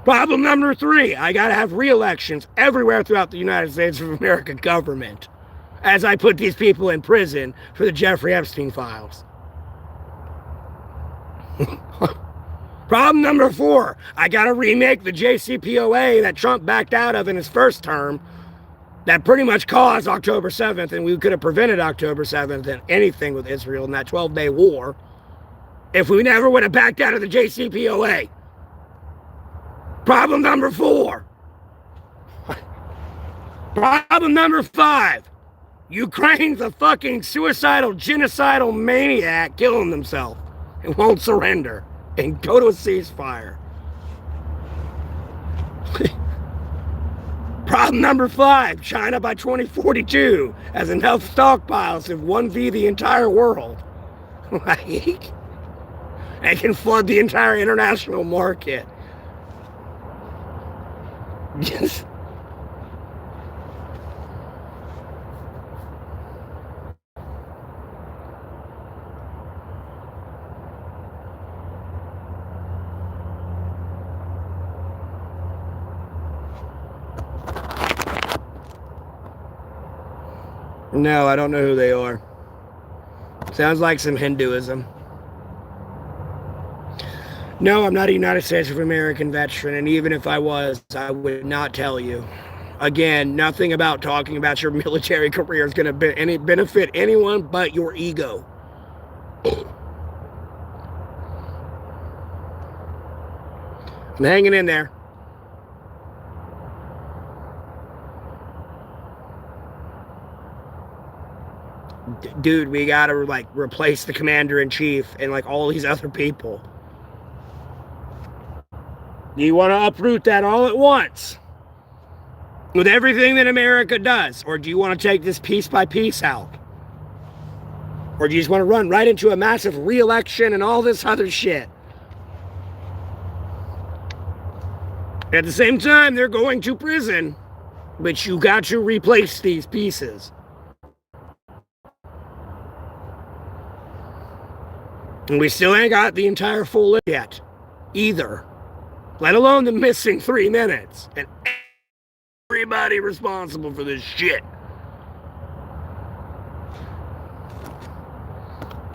Problem number 3. I gotta have re-elections everywhere throughout the United States of America government as I put these people in prison for the Jeffrey Epstein files. Problem number 4. I gotta remake the JCPOA that Trump backed out of in his first term that pretty much caused October 7th, and we could have prevented October 7th and anything with Israel in that 12-day war if we never would have backed out of the JCPOA. Problem number 4. Problem number 5. Ukraine's a fucking suicidal, genocidal maniac killing himself and won't surrender and go to a ceasefire. Problem number 5, China by 2042 has enough stockpiles to 1v the entire world. Like, they can flood the entire international market. Just no, I don't know who they are. Sounds like some Hinduism. No, I'm not a United States of American veteran, and even if I was, I would not tell you. Again, nothing about talking about your military career is going to benefit anyone but your ego. I'm hanging in there. Dude, we gotta like replace the commander-in-chief and like all these other people. Do you want to uproot that all at once with everything that America does, or do you want to take this piece by piece out, or do you just want to run right into a massive re-election and all this other shit? At the same time, they're going to prison, but you got to replace these pieces. And we still ain't got the entire full list yet. either, let alone the missing 3 minutes. And everybody responsible for this shit.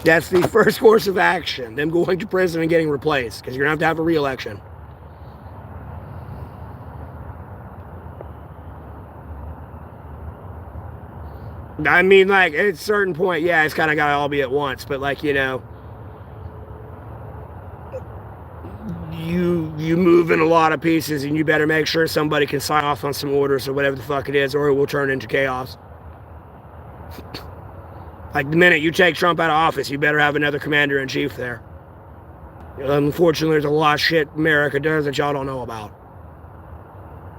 That's the first course of action, them going to prison and getting replaced, because you're going to have a re-election. I mean, like, at a certain point, yeah, it's kind of got to all be at once, but, like, you know, you move in a lot of pieces, and you better make sure somebody can sign off on some orders or whatever the fuck it is, or it will turn into chaos. Like, the minute you take Trump out of office, you better have another commander-in-chief there. Unfortunately, there's a lot of shit America does that y'all don't know about.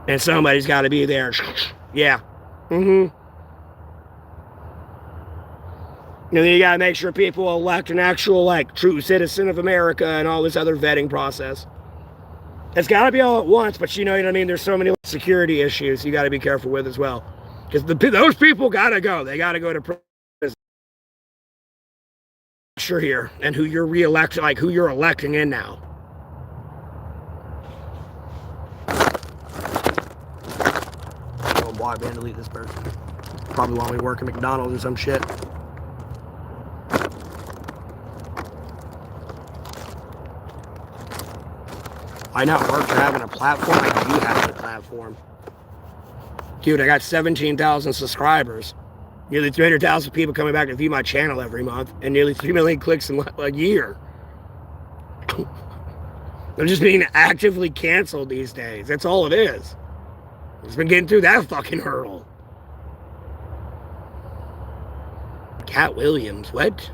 And somebody's got to be there. Yeah. Mm-hmm. And then you got to make sure people elect an actual, like, true citizen of America and all this other vetting process. It's got to be all at once, but you know what I mean? There's so many security issues you got to be careful with as well. Because those people got to go. They got to go to prison. Sure here. And who you're re-electing, like, who you're electing in now. Oh, boy, I better delete this person. Probably while we work at McDonald's or some shit. I not work for having a platform. I do have a platform. Dude, I got 17,000 subscribers. Nearly 300,000 people coming back to view my channel every month. And nearly 3 million clicks in a year. I'm just being actively canceled these days. That's all it is. It's been getting through that fucking hurdle. Cat Williams, what?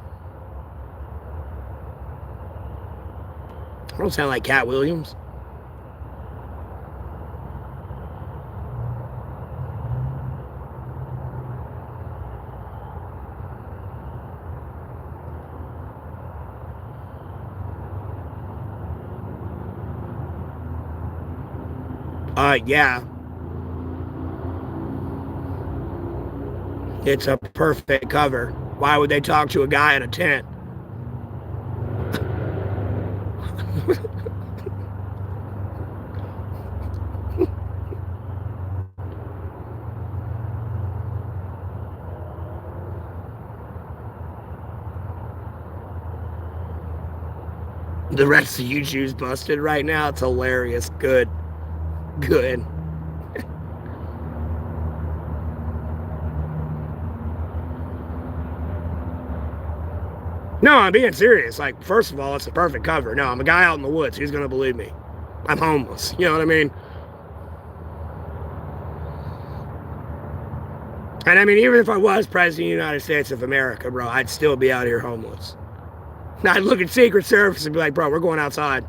I don't sound like Cat Williams. Yeah. It's a perfect cover. Why would they talk to a guy in a tent? The rest of YouTube's busted right now. It's hilarious. Good. Good. No, I'm being serious. Like, first of all, it's a perfect cover. No, I'm a guy out in the woods. Who's going to believe me? I'm homeless. You know what I mean? And I mean, even if I was president of the United States of America, bro, I'd still be out here homeless. I'd look at Secret Service and be like, bro, we're going outside.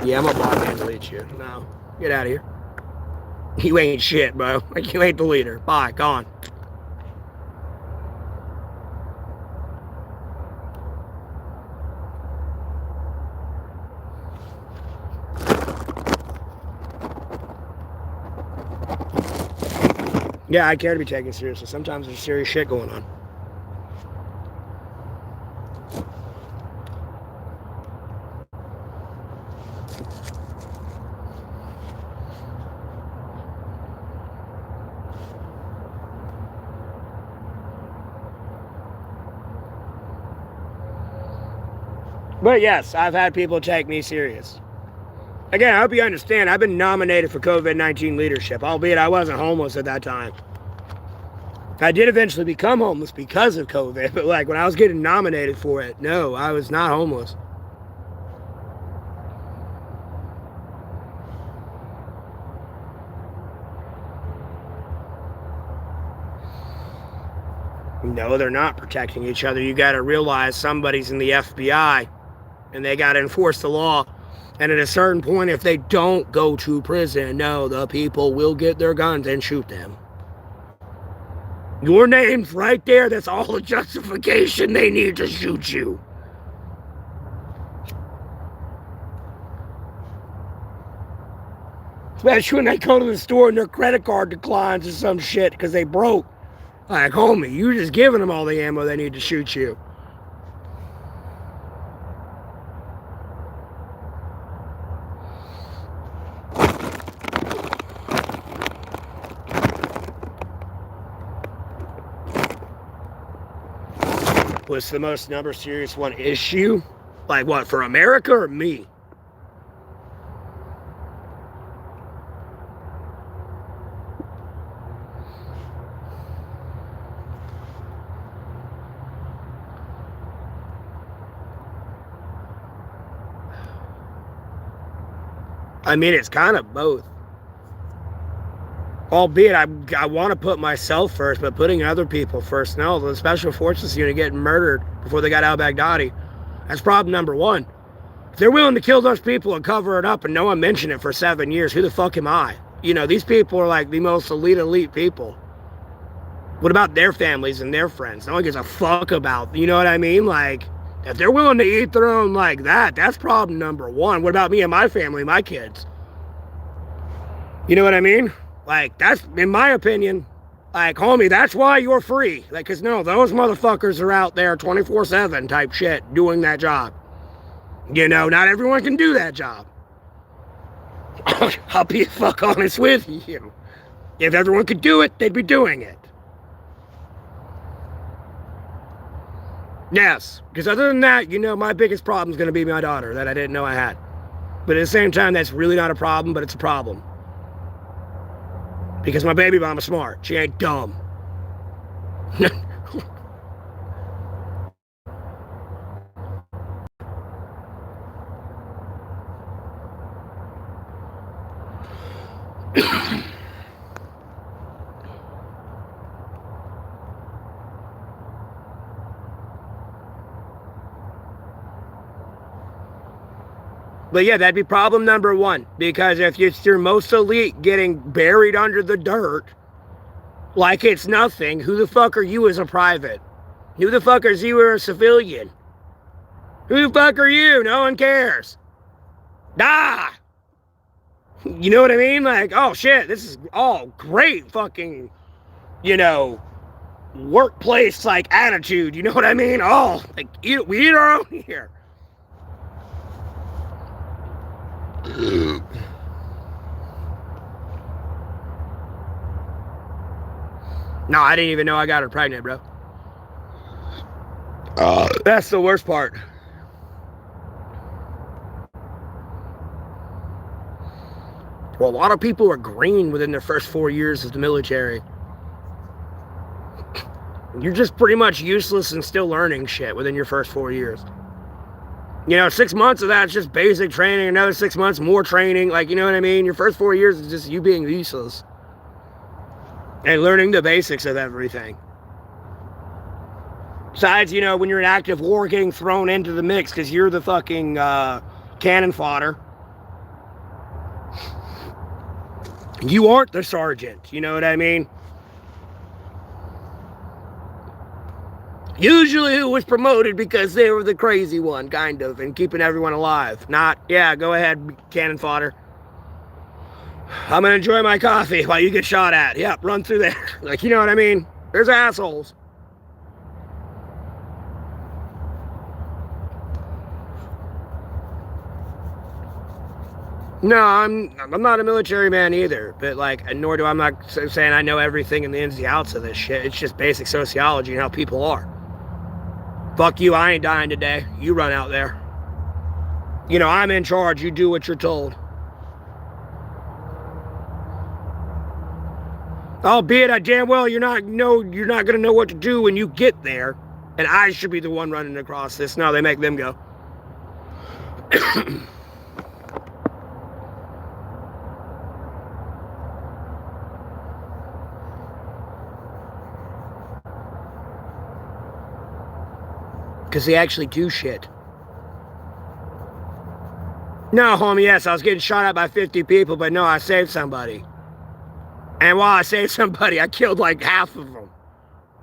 Yeah, I'm a bot man to delete you. No, get out of here. You ain't shit, bro. Like, you ain't the leader. Bye, gone. Yeah, I care to be taken seriously. Sometimes there's serious shit going on. But yes, I've had people take me serious. Again, I hope you understand, I've been nominated for COVID-19 leadership, albeit I wasn't homeless at that time. I did eventually become homeless because of COVID, but like when I was getting nominated for it, no, I was not homeless. No, they're not protecting each other. You got to realize somebody's in the FBI and they got to enforce the law. And at a certain point, if they don't go to prison, no, the people will get their guns and shoot them. Your name's right there. That's all the justification they need to shoot you. Especially when they go to the store and their credit card declines or some shit because they broke. Like, homie, you just giving them all the ammo they need to shoot you. What's the most number serious one issue? Like what, for America or me? I mean, it's kind of both. Albeit, I want to put myself first, but putting other people first. No, the Special Forces unit getting murdered before they got Al-Baghdadi. That's problem number one. If they're willing to kill those people and cover it up and no one mentioned it for 7 years, who the fuck am I? You know, these people are like the most elite people. What about their families and their friends? No one gives a fuck about, you know what I mean? Like, if they're willing to eat their own like that, that's problem number one. What about me and my family, my kids? You know what I mean? Like, that's, in my opinion, like, homie, that's why you're free. Like, because, no, those motherfuckers are out there 24/7 type shit doing that job. You know, not everyone can do that job. I'll be fuck honest with you. If everyone could do it, they'd be doing it. Yes, because other than that, you know, my biggest problem is going to be my daughter that I didn't know I had. But at the same time, that's really not a problem, but it's a problem. Because my baby mama's smart. She ain't dumb. But yeah, that'd be problem number one. Because if it's your most elite getting buried under the dirt, like it's nothing, who the fuck are you as a private? Who the fuck is you as a civilian? Who the fuck are you? No one cares. Die! You know what I mean? Like, oh shit, this is all great fucking, you know, workplace like attitude. You know what I mean? Oh, like we eat our own here. No, I didn't even know I got her pregnant, bro. That's the worst part. Well, a lot of people are green within their first 4 years of the military. You're just pretty much useless and still learning shit within your first 4 years. You know, 6 months of that's just basic training, another 6 months more training, like, you know what I mean? Your first 4 years is just you being useless. And learning the basics of everything. Besides, you know, when you're in active war, getting thrown into the mix because you're the fucking cannon fodder. You aren't the sergeant, you know what I mean? Usually who was promoted because they were the crazy one, kind of, and keeping everyone alive. Not, yeah, go ahead, cannon fodder. I'm gonna enjoy my coffee while you get shot at. Yep, run through there. Like, you know what I mean? There's assholes. No, I'm not a military man either, but like, nor do I'm not saying I know everything in the ins and outs of this shit. It's just basic sociology and how people are. Fuck you, I ain't dying today. You run out there. You know, I'm in charge. You do what you're told. Albeit, I damn well you're not gonna know what to do when you get there, and I should be the one running across this. No, they make them go. Because they actually do shit. No, homie, yes, I was getting shot at by 50 people, but no, I saved somebody. And while I saved somebody, I killed like half of them.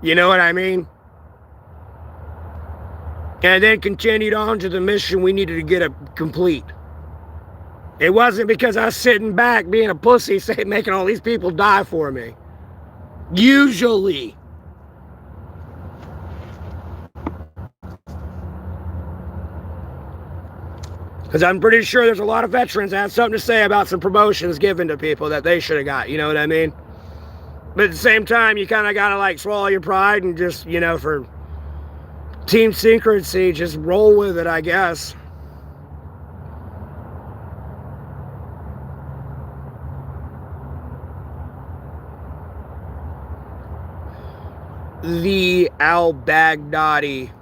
You know what I mean? And then continued on to the mission we needed to get complete. It wasn't because I was sitting back being a pussy making all these people die for me. Usually. Because I'm pretty sure there's a lot of veterans that have something to say about some promotions given to people that they should have got. You know what I mean? But at the same time, you kind of got to like swallow your pride and just, you know, for team secrecy, just roll with it, I guess. The Al-Baghdadi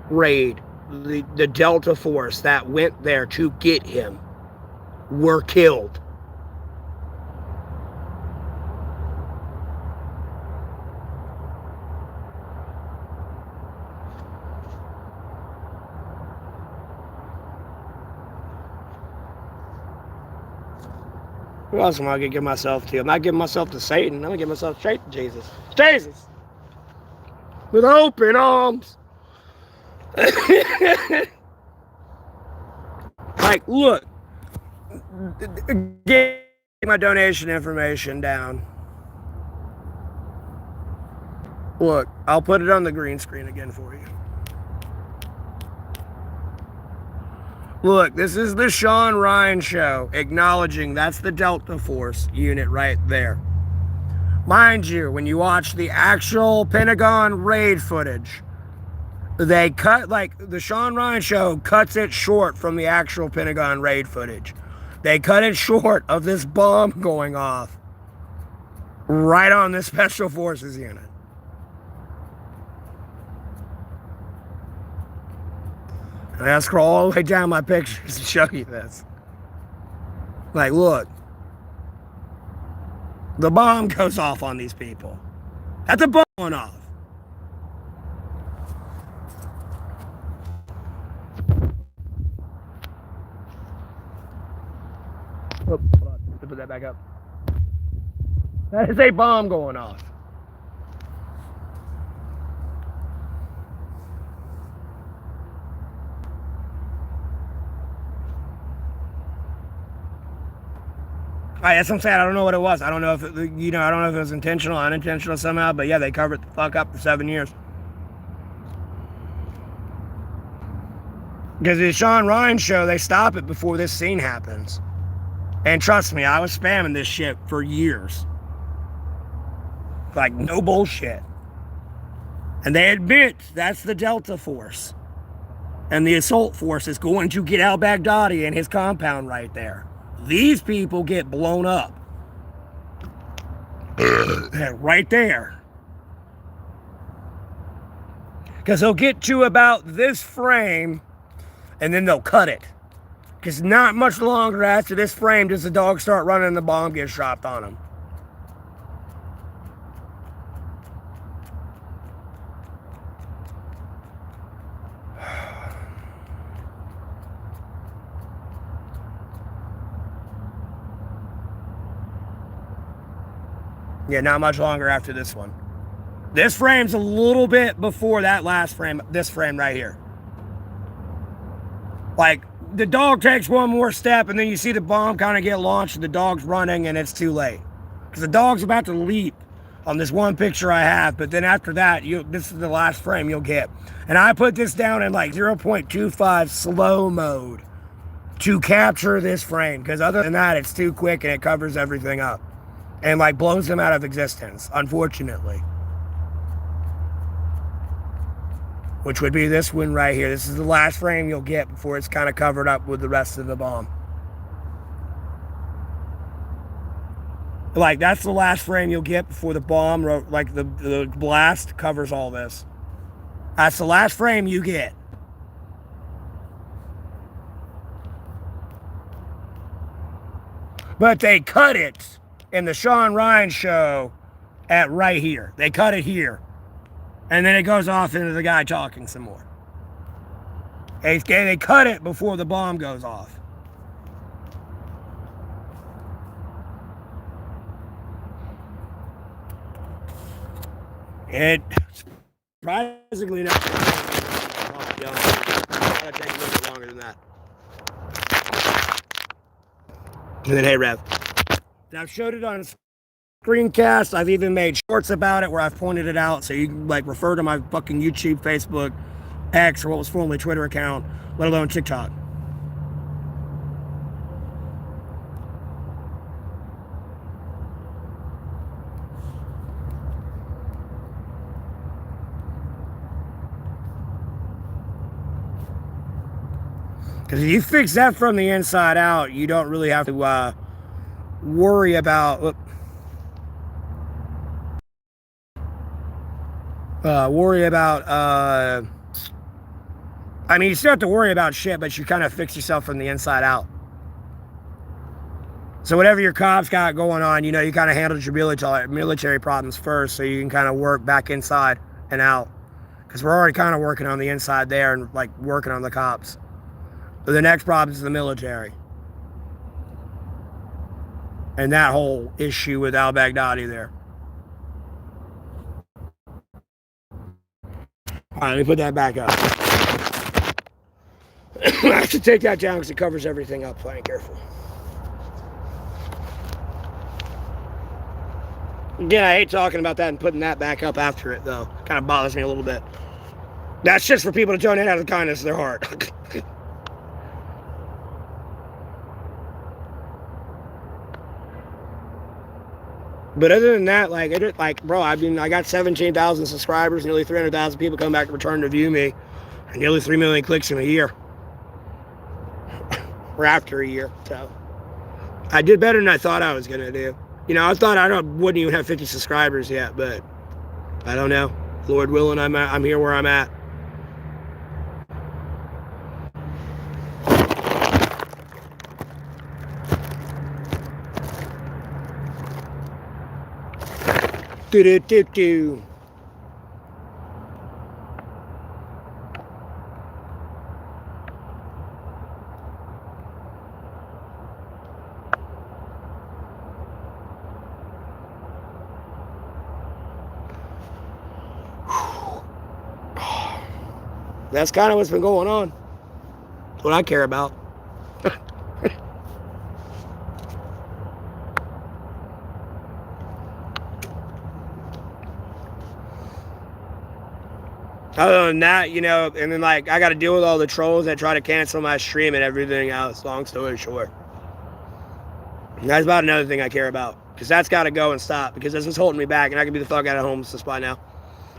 raid, the Delta Force that went there to get him, were killed. Who else am I going to give myself to? I'm not giving myself to Satan. I'm going to give myself straight to Jesus. Jesus! With open arms. Like, look. Get my donation information down. Look, I'll put it on the green screen again for you. Look, this is the Sean Ryan show, acknowledging that's the Delta Force unit right there. Mind you, when you watch the actual Pentagon raid footage, they cut, like, the Sean Ryan show cuts it short from the actual Pentagon raid footage. They cut it short of this bomb going off right on the Special Forces unit. And I scroll all the way down my pictures to show you this. Like, look. The bomb goes off on these people. That's a bomb going off. Oh, hold on. Let's put that back up. That is a bomb going off. That's what I'm saying. I don't know what it was. I don't know if it, you know, I don't know if it was intentional, unintentional somehow, but yeah, they covered the fuck up for 7 years. Because the Sean Ryan show, they stop it before this scene happens. And trust me, I was spamming this shit for years. Like, no bullshit. And they admit that's the Delta Force. And the assault force is going to get Al-Baghdadi and his compound right there. These people get blown up. Right there. Because they'll get to about this frame, and then they'll cut it. Because not much longer after this frame does the dog start running and the bomb gets dropped on him. Yeah, not much longer after this one. This frame's a little bit before that last frame, this frame right here. Like, the dog takes one more step, and then you see the bomb kind of get launched, and the dog's running, and it's too late. Because the dog's about to leap on this one picture I have, but then after that, this is the last frame you'll get. And I put this down in like 0.25 slow mode to capture this frame, because other than that, it's too quick, and it covers everything up. And like blows them out of existence, unfortunately. Which would be this one right here. This is the last frame you'll get before it's kind of covered up with the rest of the bomb. Like, that's the last frame you'll get before the bomb, like the blast covers all this. That's the last frame you get. But they cut it in the Sean Ryan show at right here. They cut it here. And then it goes off into the guy talking some more. They cut it before the bomb goes off. It surprisingly not. It's gotta take a little bit longer than that. And then, hey, Rev. And I've showed it on screencast. I've even made shorts about it where I've pointed it out. So you can like refer to my fucking YouTube, Facebook, X, or what was formerly Twitter account, let alone TikTok. Because if you fix that from the inside out, you don't really have to worry about I mean, you still have to worry about shit, but you kind of fix yourself from the inside out. So whatever your cops got going on, you know, you kind of handled your military problems first, so you can kind of work back inside and out. Because we're already kind of working on the inside there and like working on the cops. But the next problem is the military. And that whole issue with Al-Baghdadi there. All right, let me put that back up. I should take that down because it covers everything up. Plenty careful. Again, I hate talking about that and putting that back up after it, though. Kind of bothers me a little bit. That's just for people to donate out of the kindness of their heart. But other than that, bro, I mean, I got 17,000 subscribers, nearly 300,000 people come back to return to view me, and nearly 3 million clicks in a year. Or after a year, so. I did better than I thought I was going to do. You know, I thought wouldn't even have 50 subscribers yet, but I don't know. Lord willing, I'm here where I'm at. Do-do-do-do. That's kind of what's been going on. That's what I care about. Other than that, you know, and then like I got to deal with all the trolls that try to cancel my stream and everything else. Long story short, and that's about another thing I care about, because that's got to go and stop, because this is holding me back, and I can be the fuck out of homelessness by now.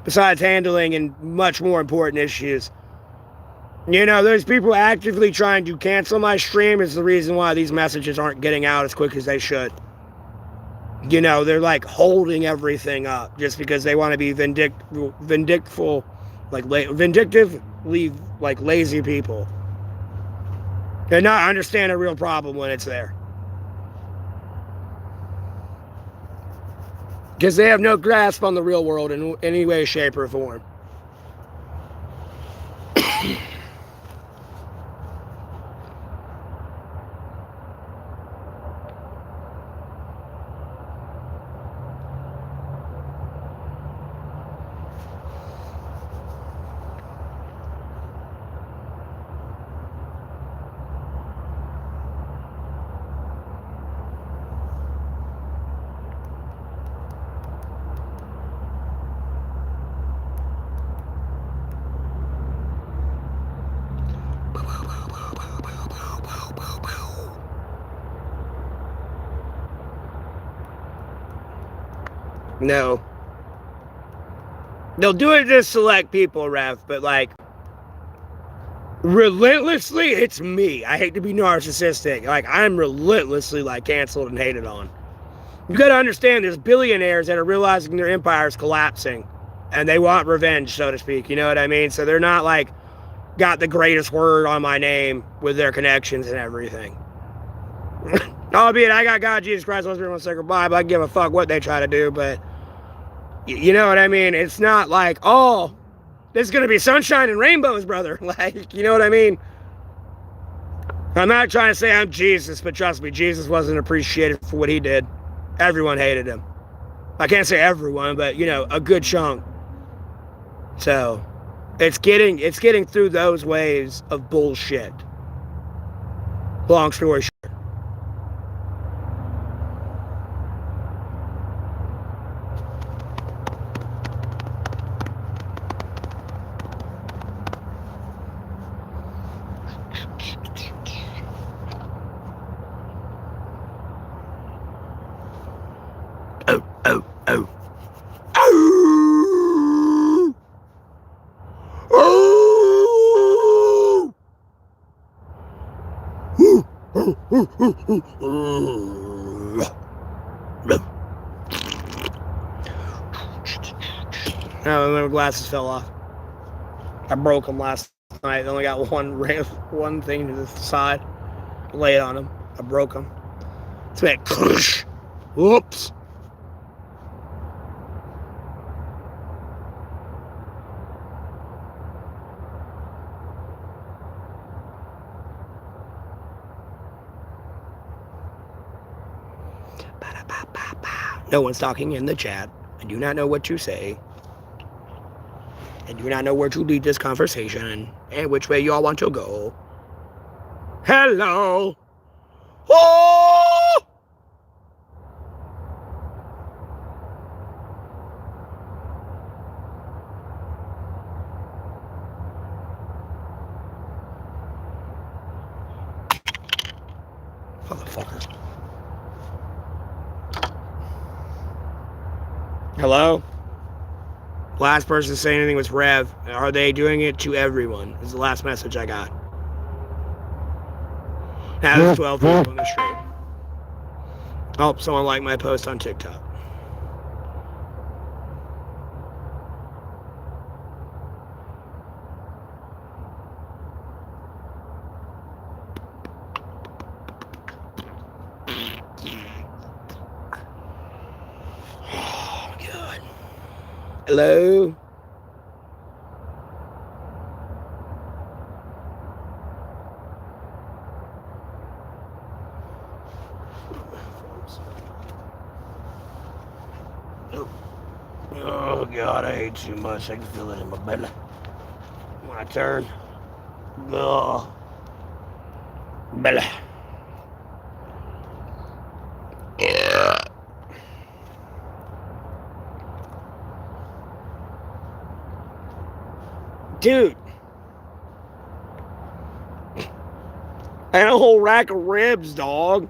Besides handling and much more important issues, you know, there's people actively trying to cancel my stream. Is the reason why these messages aren't getting out as quick as they should. You know, they're like holding everything up just because they want to be vindictively like lazy people and not understand a real problem when it's there, because they have no grasp on the real world in any way, shape, or form. No. They'll do it to select people, Rev, but like relentlessly, it's me. I hate to be narcissistic. Like, I'm relentlessly like canceled and hated on. You gotta understand, there's billionaires that are realizing their empire is collapsing and they want revenge, so to speak. You know what I mean? So they're not like got the greatest word on my name with their connections and everything. Albeit I got God, Jesus Christ, let's say goodbye, but I give a fuck what they try to do. But you know what I mean? It's not like, oh, this is going to be sunshine and rainbows, brother. Like, you know what I mean? I'm not trying to say I'm Jesus, but trust me, Jesus wasn't appreciated for what he did. Everyone hated him. I can't say everyone, but, you know, a good chunk. So, it's getting through those waves of bullshit. Long story short. No, my glasses fell off. I broke them last night. I only got one thing to the side. Lay it on them. I broke them. It's like, whoops. No one's talking in the chat. I do not know what you say. I do not know where to lead this conversation and which way y'all want to go. Hello. Oh! Motherfucker. Hello? Last person to say anything was Rev. Are they doing it to everyone? Is the last message I got. Now there's 12 people in the stream. Oh, someone liked my post on TikTok. Oh, God. Hello? Oh, God, I ate too much. I can feel it in my belly. My turn. Ugh. Belly. Yeah. Dude. I had a whole rack of ribs, dog.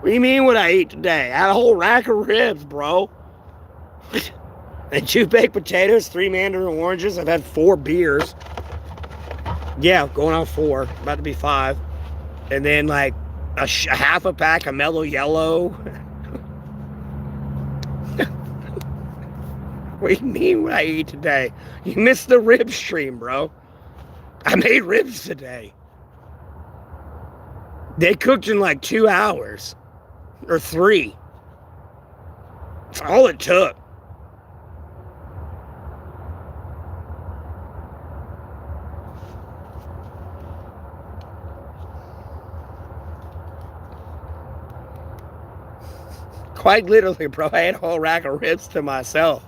What do you mean what I ate today? I had a whole rack of ribs, bro. And 2 baked potatoes, 3 mandarin oranges. I've had 4 beers. Yeah, going on 4. About to be 5. And then like a half a pack of Mellow Yellow. What do you mean what I ate today? You missed the rib stream, bro. I made ribs today. They cooked in like 2 hours. Or 3. That's all it took. Quite literally, bro. I had a whole rack of ribs to myself.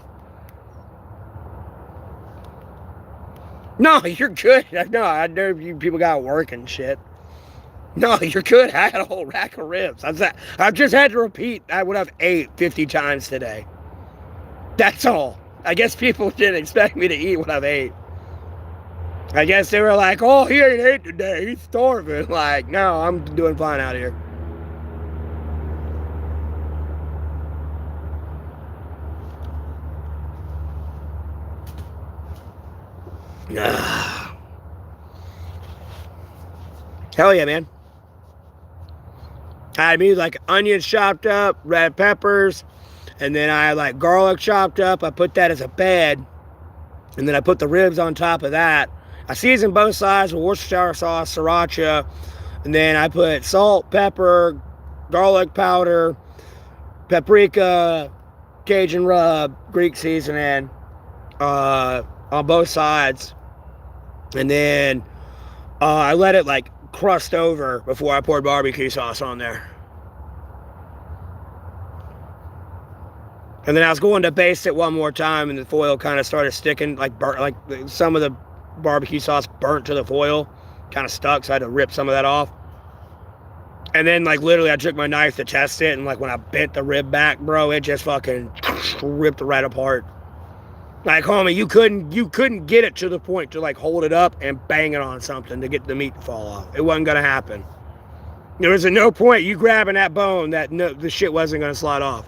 No, you're good. No, I know you people got work and shit. No, you're good. I had a whole rack of ribs. I've just had to repeat what I've ate 50 times today. That's all. I guess people didn't expect me to eat what I've ate. I guess they were like, oh, he ain't ate today. He's starving. Like, no, I'm doing fine out here. Hell yeah, man. I had me like onions chopped up, red peppers, and then I had like garlic chopped up. I put that as a bed, and then I put the ribs on top of that. I seasoned both sides with Worcestershire sauce, sriracha, and then I put salt, pepper, garlic powder, paprika, Cajun rub, Greek seasoning on both sides. And then I let it like crust over before I poured barbecue sauce on there. And then I was going to baste it one more time, and the foil kind of started sticking, like burnt, like some of the barbecue sauce burnt to the foil, kind of stuck, so I had to rip some of that off. And then like literally I took my knife to test it, and like when I bent the rib back, bro, it just fucking ripped right apart. Like, homie, you couldn't get it to the point to like hold it up and bang it on something to get the meat to fall off. It wasn't gonna happen. There was no point you grabbing that bone that the shit wasn't gonna slide off.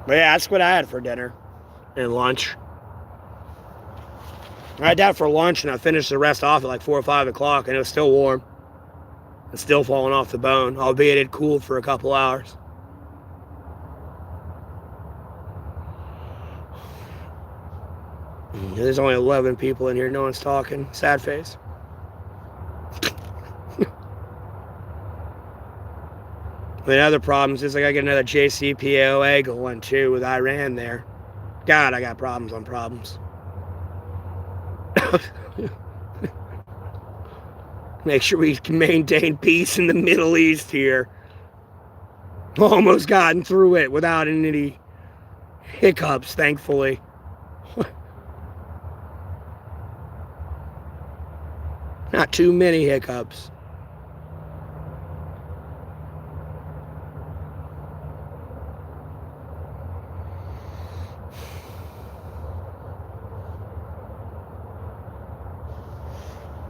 But yeah, that's what I had for dinner and lunch. I had that for lunch, and I finished the rest off at like 4 or 5 o'clock, and it was still warm. It's still falling off the bone, albeit it cooled for a couple hours. There's only 11 people in here. No one's talking. Sad face. The other problems is I gotta get another JCPOA going too with Iran there. God, I got problems on problems. Make sure we can maintain peace in the Middle East here. Almost gotten through it without any hiccups, thankfully. Not too many hiccups.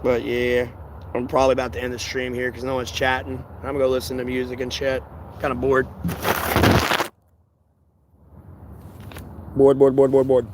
But yeah, I'm probably about to end the stream here because no one's chatting. I'm gonna go listen to music and shit. Kind of bored. Bored.